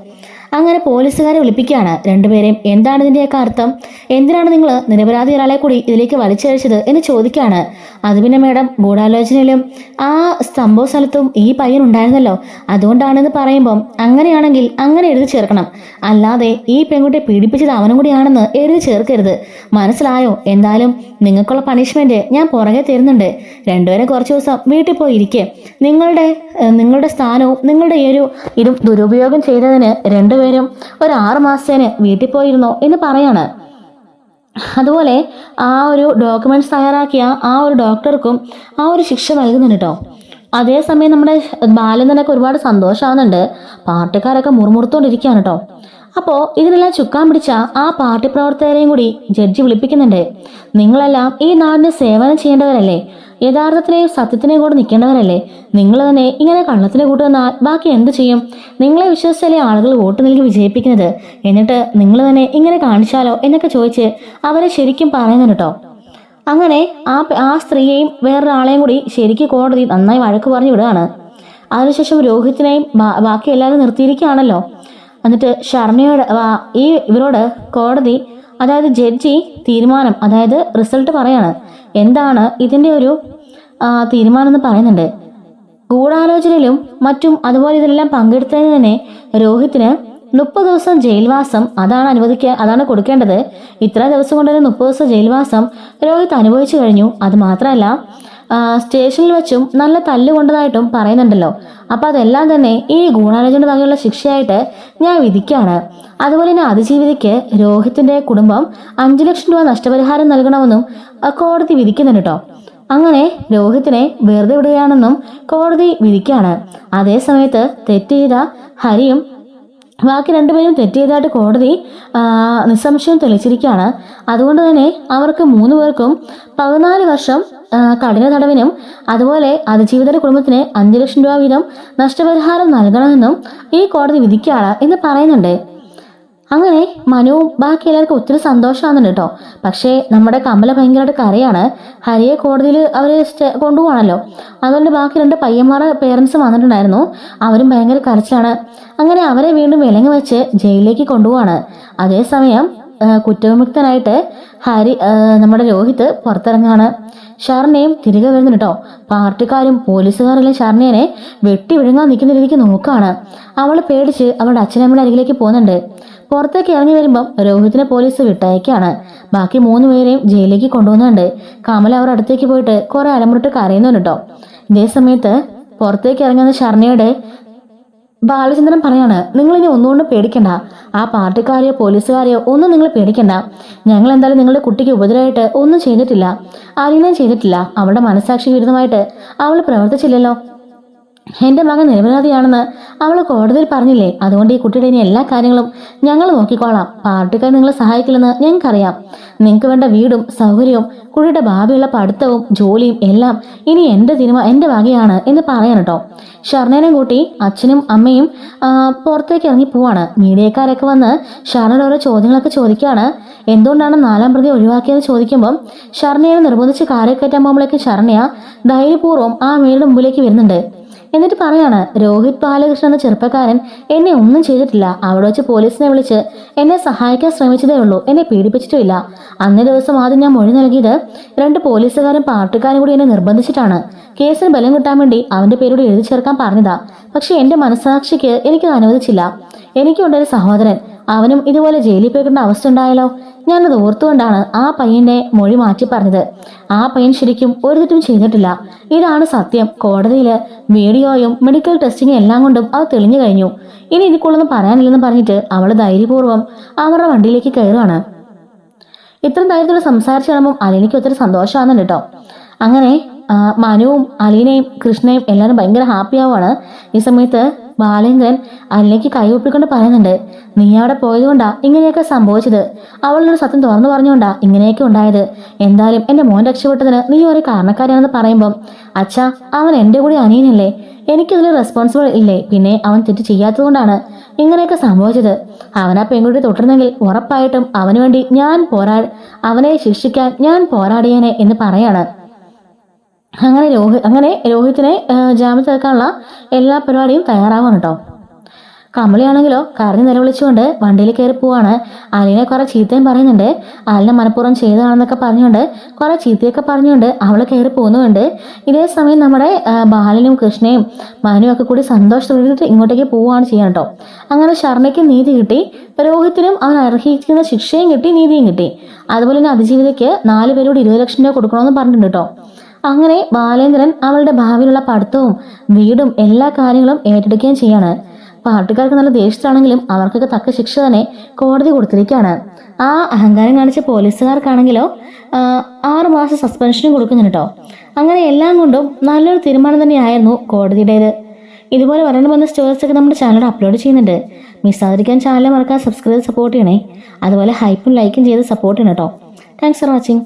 അങ്ങനെ പോലീസുകാരെ വിളിപ്പിക്കുകയാണ് രണ്ടുപേരെയും. എന്താണ് ഇതിന്റെയൊക്കെ അർത്ഥം? എന്തിനാണ് നിങ്ങൾ നിരപരാധി ഒരാളെ കൂടി ഇതിലേക്ക് വലിച്ചഴിച്ചത് എന്ന് ചോദിക്കുകയാണ്. അത് പിന്നെ മേഡം, ഗൂഢാലോചനയിലും ആ സംഭവ സ്ഥലത്തും ഈ പയ്യൻ ഉണ്ടായിരുന്നല്ലോ, അതുകൊണ്ടാണെന്ന് പറയുമ്പം അങ്ങനെയാണെങ്കിൽ അങ്ങനെ എഴുതി ചേർക്കണം. അല്ലാതെ ഈ പെൺകുട്ടിയെ പീഡിപ്പിച്ചത് അവനും കൂടിയാണെന്ന് എഴുതി ചേർക്കരുത്. മനസ്സിലായോ? എന്തായാലും നിങ്ങൾക്കുള്ള പണിഷ്മെന്റ് ഞാൻ പുറകെ തരുന്നുണ്ട്. രണ്ടുപേരും കുറച്ചു ദിവസം വീട്ടിൽ പോയി ഇരിക്കെ. നിങ്ങളുടെ സ്ഥാനവും നിങ്ങളുടെ ഈ ഒരു ഇതും ദുരുപയോഗം ചെയ്തതിന് രണ്ടുപേരും ഒരു 6 മാസത്തേന് വീട്ടിൽ പോയിരുന്നോ എന്ന് പറയാണ്. അതുപോലെ ആ ഒരു ഡോക്യുമെന്റ്സ് തയ്യാറാക്കിയ ആ ഒരു ഡോക്ടർക്കും ആ ഒരു ശിക്ഷ നൽകുന്നുണ്ട് കേട്ടോ. അതേസമയം നമ്മുടെ ബാലനൊക്കെ ഒരുപാട് സന്തോഷമാകുന്നുണ്ട്. പാർട്ടിക്കാരൊക്കെ മുറുമുറുത്തോണ്ടിരിക്കുകയാണ് കേട്ടോ. അപ്പോൾ ഇതിനെല്ലാം ചുക്കാൻ പിടിച്ച ആ പാർട്ടി പ്രവർത്തകരെയും കൂടി ജഡ്ജി വിളിപ്പിക്കുന്നുണ്ട്. നിങ്ങളെല്ലാം ഈ നാടിന് സേവനം ചെയ്യേണ്ടവരല്ലേ, യഥാർത്ഥത്തിനെയും സത്യത്തിനെയും കൂടെ നിൽക്കേണ്ടവരല്ലേ? നിങ്ങൾ തന്നെ ഇങ്ങനെ കള്ളത്തിന് കൂട്ടുവന്നാൽ ബാക്കി എന്ത് ചെയ്യും? നിങ്ങളെ വിശ്വസിച്ചല്ലേ ആളുകൾ വോട്ട് നൽകി വിജയിപ്പിക്കുന്നത്, എന്നിട്ട് നിങ്ങൾ തന്നെ ഇങ്ങനെ കാണിച്ചാലോ എന്നൊക്കെ ചോദിച്ച് അവരെ ശരിക്കും പറയുന്നുണ്ട് കേട്ടോ. അങ്ങനെ ആ സ്ത്രീയെയും വേറൊരാളെയും കൂടി ശരിക്കും കോടതി നന്നായി വഴക്ക് പറഞ്ഞു വിടുകയാണ്. അതിനുശേഷം രോഹിത്തിനെയും ബാക്കി എല്ലാവരും നിർത്തിയിരിക്കുകയാണല്ലോ. എന്നിട്ട് ശർമ്മയോട് ഇവരോട് കോടതി, അതായത് ജഡ്ജി തീരുമാനം, അതായത് റിസൾട്ട് പറയാണ്. എന്താണ് ഇതിന്റെ ഒരു തീരുമാനം എന്ന് പറയുന്നുണ്ട്. ഗൂഢാലോചനയിലും മറ്റും അതുപോലെ ഇതിലെല്ലാം പങ്കെടുത്തതിന് തന്നെ രോഹിത്തിന് 30 ദിവസം ജയിൽവാസം അതാണ് കൊടുക്കേണ്ടത്. ഇത്ര ദിവസം കൊണ്ട് തന്നെ 30 ദിവസം ജയിൽവാസം രോഹിത് അനുഭവിച്ചു കഴിഞ്ഞു. അത് മാത്രമല്ല സ്റ്റേഷനിൽ വെച്ചും നല്ല തല്ലുകൊണ്ടതായിട്ടും പറയുന്നുണ്ടല്ലോ. അപ്പൊ അതെല്ലാം തന്നെ ഈ ഗൂഢാലോചന വകയുള്ള ശിക്ഷയായിട്ട് ഞാൻ വിധിക്കാണ്. അതുപോലെ തന്നെ അതിജീവിതയ്ക്ക് രോഹിത്തിന്റെ കുടുംബം 5 ലക്ഷം രൂപ നഷ്ടപരിഹാരം നൽകണമെന്നും കോടതി വിധിക്കുന്നുണ്ട് കേട്ടോ. അങ്ങനെ രോഹിത്തിനെ വെറുതെ വിടുകയാണെന്നും കോടതി വിധിക്കാണ്. അതേ സമയത്ത് തെറ്റ് ചെയ്ത ഹരിയും ബാക്കി രണ്ടുപേരും തെറ്റ് ചെയ്തതായിട്ട് കോടതി നിസ്സംശയം തെളിച്ചിരിക്കുകയാണ്. അതുകൊണ്ട് തന്നെ അവർക്ക് 3 പേർക്കും 14 വർഷം കഠിന തടവിനും അതുപോലെ അതിജീവിതയുടെ കുടുംബത്തിന് 5 ലക്ഷം രൂപ വീതം നഷ്ടപരിഹാരം നൽകണമെന്നും ഈ കോടതി വിധിക്കുകയാണ് എന്ന് പറയുന്നുണ്ട്. അങ്ങനെ മനുവും ബാക്കി എല്ലാവർക്കും ഒത്തിരി സന്തോഷമാകുന്നുണ്ട് കേട്ടോ. പക്ഷേ നമ്മുടെ കമല ഭയങ്കരമായിട്ട് കരയാണ്. ഹരിയെ കോടതിയിൽ അവരെ കൊണ്ടുപോകണല്ലോ. അതുകൊണ്ട് ബാക്കി 2 പയ്യന്മാരുടെ പേരൻസ് വന്നിട്ടുണ്ടായിരുന്നു. അവരും ഭയങ്കര കരച്ചിലാണ്. അങ്ങനെ അവരെ വീണ്ടും വിലങ്ങ് വെച്ച് ജയിലിലേക്ക് കൊണ്ടുപോവാണ്. അതേസമയം കുറ്റവിമുക്തനായിട്ട് നമ്മുടെ രോഹിത് പുറത്തിറങ്ങാണ്. ഷർണയും തിരികെ വരുന്നുണ്ട് കേട്ടോ. പാർട്ടിക്കാരും പോലീസുകാരെല്ലാം ഷർണയെ വെട്ടി വിഴുങ്ങാൻ നിൽക്കുന്ന രീതിക്ക് നോക്കാണ്. അവള് പേടിച്ച് അവളുടെ അച്ഛനമ്മയുടെ അരികിലേക്ക് പോകുന്നുണ്ട്. പുറത്തേക്ക് ഇറങ്ങി വരുമ്പം രോഹിത്തിനെ പോലീസ് വിട്ടയക്കാണ്. ബാക്കി 3 പേരെയും ജയിലിലേക്ക് കൊണ്ടുപോകുന്നുണ്ട്. കമല അവരുടെ അടുത്തേക്ക് പോയിട്ട് കുറെ അലമുറിട്ട് കരയുന്നുണ്ട് കേട്ടോ. ഇതേ സമയത്ത് പുറത്തേക്ക് ഇറങ്ങുന്ന ഷർണയുടെ ബാലചന്ദ്രൻ പറയാണ്, നിങ്ങൾ ഇനി ഒന്നുകൊണ്ട് പേടിക്കണ്ട. ആ പാർട്ടിക്കാരെയോ പോലീസുകാരെയോ ഒന്നും നിങ്ങൾ പേടിക്കണ്ട. ഞങ്ങൾ എന്തായാലും നിങ്ങളുടെ കുട്ടിക്ക് ഉപദ്രവമായിട്ട് ഒന്നും ചെയ്തിട്ടില്ല, ആരെയും ചെയ്തിട്ടില്ല. അവളുടെ മനസാക്ഷി വിരുദ്ധമായിട്ട് അവൾ പ്രവർത്തിച്ചില്ലല്ലോ. എന്റെ മകൻ നിരപരാധിയാണെന്ന് അവൾ കോടതിയിൽ പറഞ്ഞില്ലേ. അതുകൊണ്ട് ഈ കുട്ടിയുടെ ഇനി എല്ലാ കാര്യങ്ങളും ഞങ്ങൾ നോക്കിക്കോളാം. പാർട്ടിക്കാർ നിങ്ങളെ സഹായിക്കില്ലെന്ന് ഞങ്ങൾക്കറിയാം. നിങ്ങൾക്ക് വേണ്ട വീടും സൗകര്യവും കുട്ടിയുടെ ഭാവിയുള്ള പഠിത്തവും ജോലിയും എല്ലാം ഇനി എന്റെ വകയാണ് എന്ന് പറയാൻ കേട്ടോ. ഷർണേനെ കൂട്ടി അച്ഛനും അമ്മയും പുറത്തേക്ക് ഇറങ്ങി പോവാണ്. മീഡിയക്കാരൊക്കെ വന്ന് ഷർണയുടെ ഓരോ ചോദ്യങ്ങളൊക്കെ ചോദിക്കുകയാണ്. എന്തുകൊണ്ടാണ് 4ാം പ്രതി ഒഴിവാക്കിയെന്ന് ചോദിക്കുമ്പം ഷർണയെ നിർബന്ധിച്ച് കാറിൽ കയറ്റാൻ പോകുമ്പോഴേക്ക് ഷർണയ ധൈര്യപൂർവ്വം ആ വീടിന്റെ മുമ്പിലേക്ക് വരുന്നുണ്ട്. എന്നിട്ട് പറയാണ്, രോഹിത് ബാലകൃഷ്ണൻ എന്ന ചെറുപ്പക്കാരൻ എന്നെ ഒന്നും ചെയ്തിട്ടില്ല. അവിടെ വെച്ച് പോലീസിനെ വിളിച്ച് എന്നെ സഹായിക്കാൻ ശ്രമിച്ചതേ ഉള്ളൂ, എന്നെ പീഡിപ്പിച്ചിട്ടുമില്ല. അന്നേ ദിവസം ആദ്യം ഞാൻ മൊഴി നൽകിയത് 2 പോലീസുകാരും പാർട്ടിക്കാരും കൂടി എന്നെ നിർബന്ധിച്ചിട്ടാണ്. കേസിന് ബലം കിട്ടാൻ വേണ്ടി അവന്റെ പേരോട് എഴുതി ചേർക്കാൻ പറഞ്ഞതാ. പക്ഷെ എന്റെ മനസ്സാക്ഷിക്ക് എനിക്കത് അനുവദിച്ചില്ല. എനിക്കുണ്ടൊരു സഹോദരൻ, അവനും ഇതുപോലെ ജയിലിൽ പോയിക്കേണ്ട അവസ്ഥ ഉണ്ടായാലോ. ഞാനത് ഓർത്തുകൊണ്ടാണ് ആ പയ്യന്റെ മൊഴി മാറ്റി പറഞ്ഞത്. ആ പയ്യൻ ശരിക്കും ഒരു തെറ്റും ചെയ്തിട്ടില്ല. ഇതാണ് സത്യം. കോടതിയില് വീഡിയോയും മെഡിക്കൽ ടെസ്റ്റിങ്ങും എല്ലാം കൊണ്ടും അത് തെളിഞ്ഞു കഴിഞ്ഞു. ഇനി ഇതിക്കുള്ളൊന്നും പറയാനില്ലെന്ന് പറഞ്ഞിട്ട് അവള് ധൈര്യപൂർവ്വം അവരുടെ വണ്ടിയിലേക്ക് കയറുകയാണ്. ഇത്രയും ധൈര്യത്തോടെ സംസാരിച്ചു കാണുമ്പോൾ അലീനയ്ക്ക് ഒത്തിരി സന്തോഷമാകുന്നുണ്ട് കേട്ടോ. അങ്ങനെ മനുവും അലീനയും കൃഷ്ണയും എല്ലാവരും ഭയങ്കര ഹാപ്പി ആവുകയാണ്. ഈ സമയത്ത് ബാലേന്ദ്രൻ അലീനയ്ക്ക് കൈവപ്പിക്കൊണ്ട് പറയുന്നുണ്ട്, നീ അവിടെ പോയതുകൊണ്ടാ ഇങ്ങനെയൊക്കെ സംഭവിച്ചത്. അവളൊരു സത്യം തുറന്നു പറഞ്ഞുകൊണ്ടാ ഇങ്ങനെയൊക്കെ ഉണ്ടായത്. എന്തായാലും എന്റെ മോൻ രക്ഷപ്പെട്ടതിന് നീ ഒരു കാരണക്കാരാണെന്ന് പറയുമ്പം, അച്ഛാ അവൻ എന്റെ കൂടി അനിയനല്ലേ, എനിക്കതിൽ റെസ്പോൺസിബിൾ ഇല്ലേ? പിന്നെ അവൻ തെറ്റ് ചെയ്യാത്തത് കൊണ്ടാണ് ഇങ്ങനെയൊക്കെ സംഭവിച്ചത്. അവനാ പെൺകുട്ടി തൊട്ടിരുന്നെങ്കിൽ ഉറപ്പായിട്ടും അവന് വേണ്ടി അവനെ ശിക്ഷിക്കാൻ ഞാൻ പോരാടിയേനെ എന്ന് പറയാണ്. അങ്ങനെ രോഹിത്തിനെ ജാമ്യത്തിൽ എടുക്കാനുള്ള എല്ലാ പരിപാടിയും തയ്യാറാവാണ് കേട്ടോ. കമളിയാണെങ്കിലോ കരഞ്ഞു നിലവിളിച്ചുകൊണ്ട് വണ്ടിയിൽ കയറി പോവാണ്. അലീനെ കുറെ ചീത്തയും പറയുന്നുണ്ട്. അലിനെ മനഃപൂർവ്വം ചെയ്തതാണെന്നൊക്കെ പറഞ്ഞുകൊണ്ട് കുറെ ചീത്തയൊക്കെ പറഞ്ഞുകൊണ്ട് അവള് കയറി പോകുന്നുണ്ട്. ഇതേ സമയം നമ്മുടെ ബാലനും കൃഷ്ണയും മനുവും ഒക്കെ കൂടി സന്തോഷത്തോടെ ഇങ്ങോട്ടേക്ക് പോവുകയാണ് ചെയ്യാൻ കേട്ടോ. അങ്ങനെ ശർമ്മയ്ക്ക് നീതി കിട്ടി, രോഹിത്തിനും അവൻ അർഹിക്കുന്ന ശിക്ഷയും കിട്ടി, നീതിയും കിട്ടി. അതുപോലെ തന്നെ അതിജീവിതയ്ക്ക് 4 പേരോട് 20 ലക്ഷം രൂപ കൊടുക്കണമെന്ന് പറഞ്ഞിട്ടുണ്ട് കേട്ടോ. അങ്ങനെ ബാലേന്ദ്രൻ അവളുടെ ഭാവിയിലുള്ള പഠിത്തവും വീടും എല്ലാ കാര്യങ്ങളും ഏറ്റെടുക്കുകയും ചെയ്യാണ്. പാർട്ടിക്കാർക്ക് നല്ല ദേഷ്യത്തിലാണെങ്കിലും അവർക്കൊക്കെ തക്ക ശിക്ഷ തന്നെ കോടതി കൊടുത്തിരിക്കുകയാണ്. ആ അഹങ്കാരം കാണിച്ച പോലീസുകാർക്കാണെങ്കിലോ 6 മാസം സസ്പെൻഷനും കൊടുക്കുന്നുണ്ട് കേട്ടോ. അങ്ങനെ എല്ലാം കൊണ്ടും നല്ലൊരു തീരുമാനം തന്നെയായിരുന്നു കോടതിയുടേത്. ഇതുപോലെ വരണമെന്ന സ്റ്റോറീസൊക്കെ നമ്മുടെ ചാനലിൽ അപ്ലോഡ് ചെയ്യുന്നുണ്ട്. മിസ്സാതിരിക്കാൻ ചാനൽ മറക്കാൻ സബ്സ്ക്രൈബ് സപ്പോർട്ട് ചെയ്യണേ. അതുപോലെ ഹൈപ്പും ലൈക്കും ചെയ്ത് സപ്പോർട്ട് ചെയ്യണം കേട്ടോ. Thanks for watching.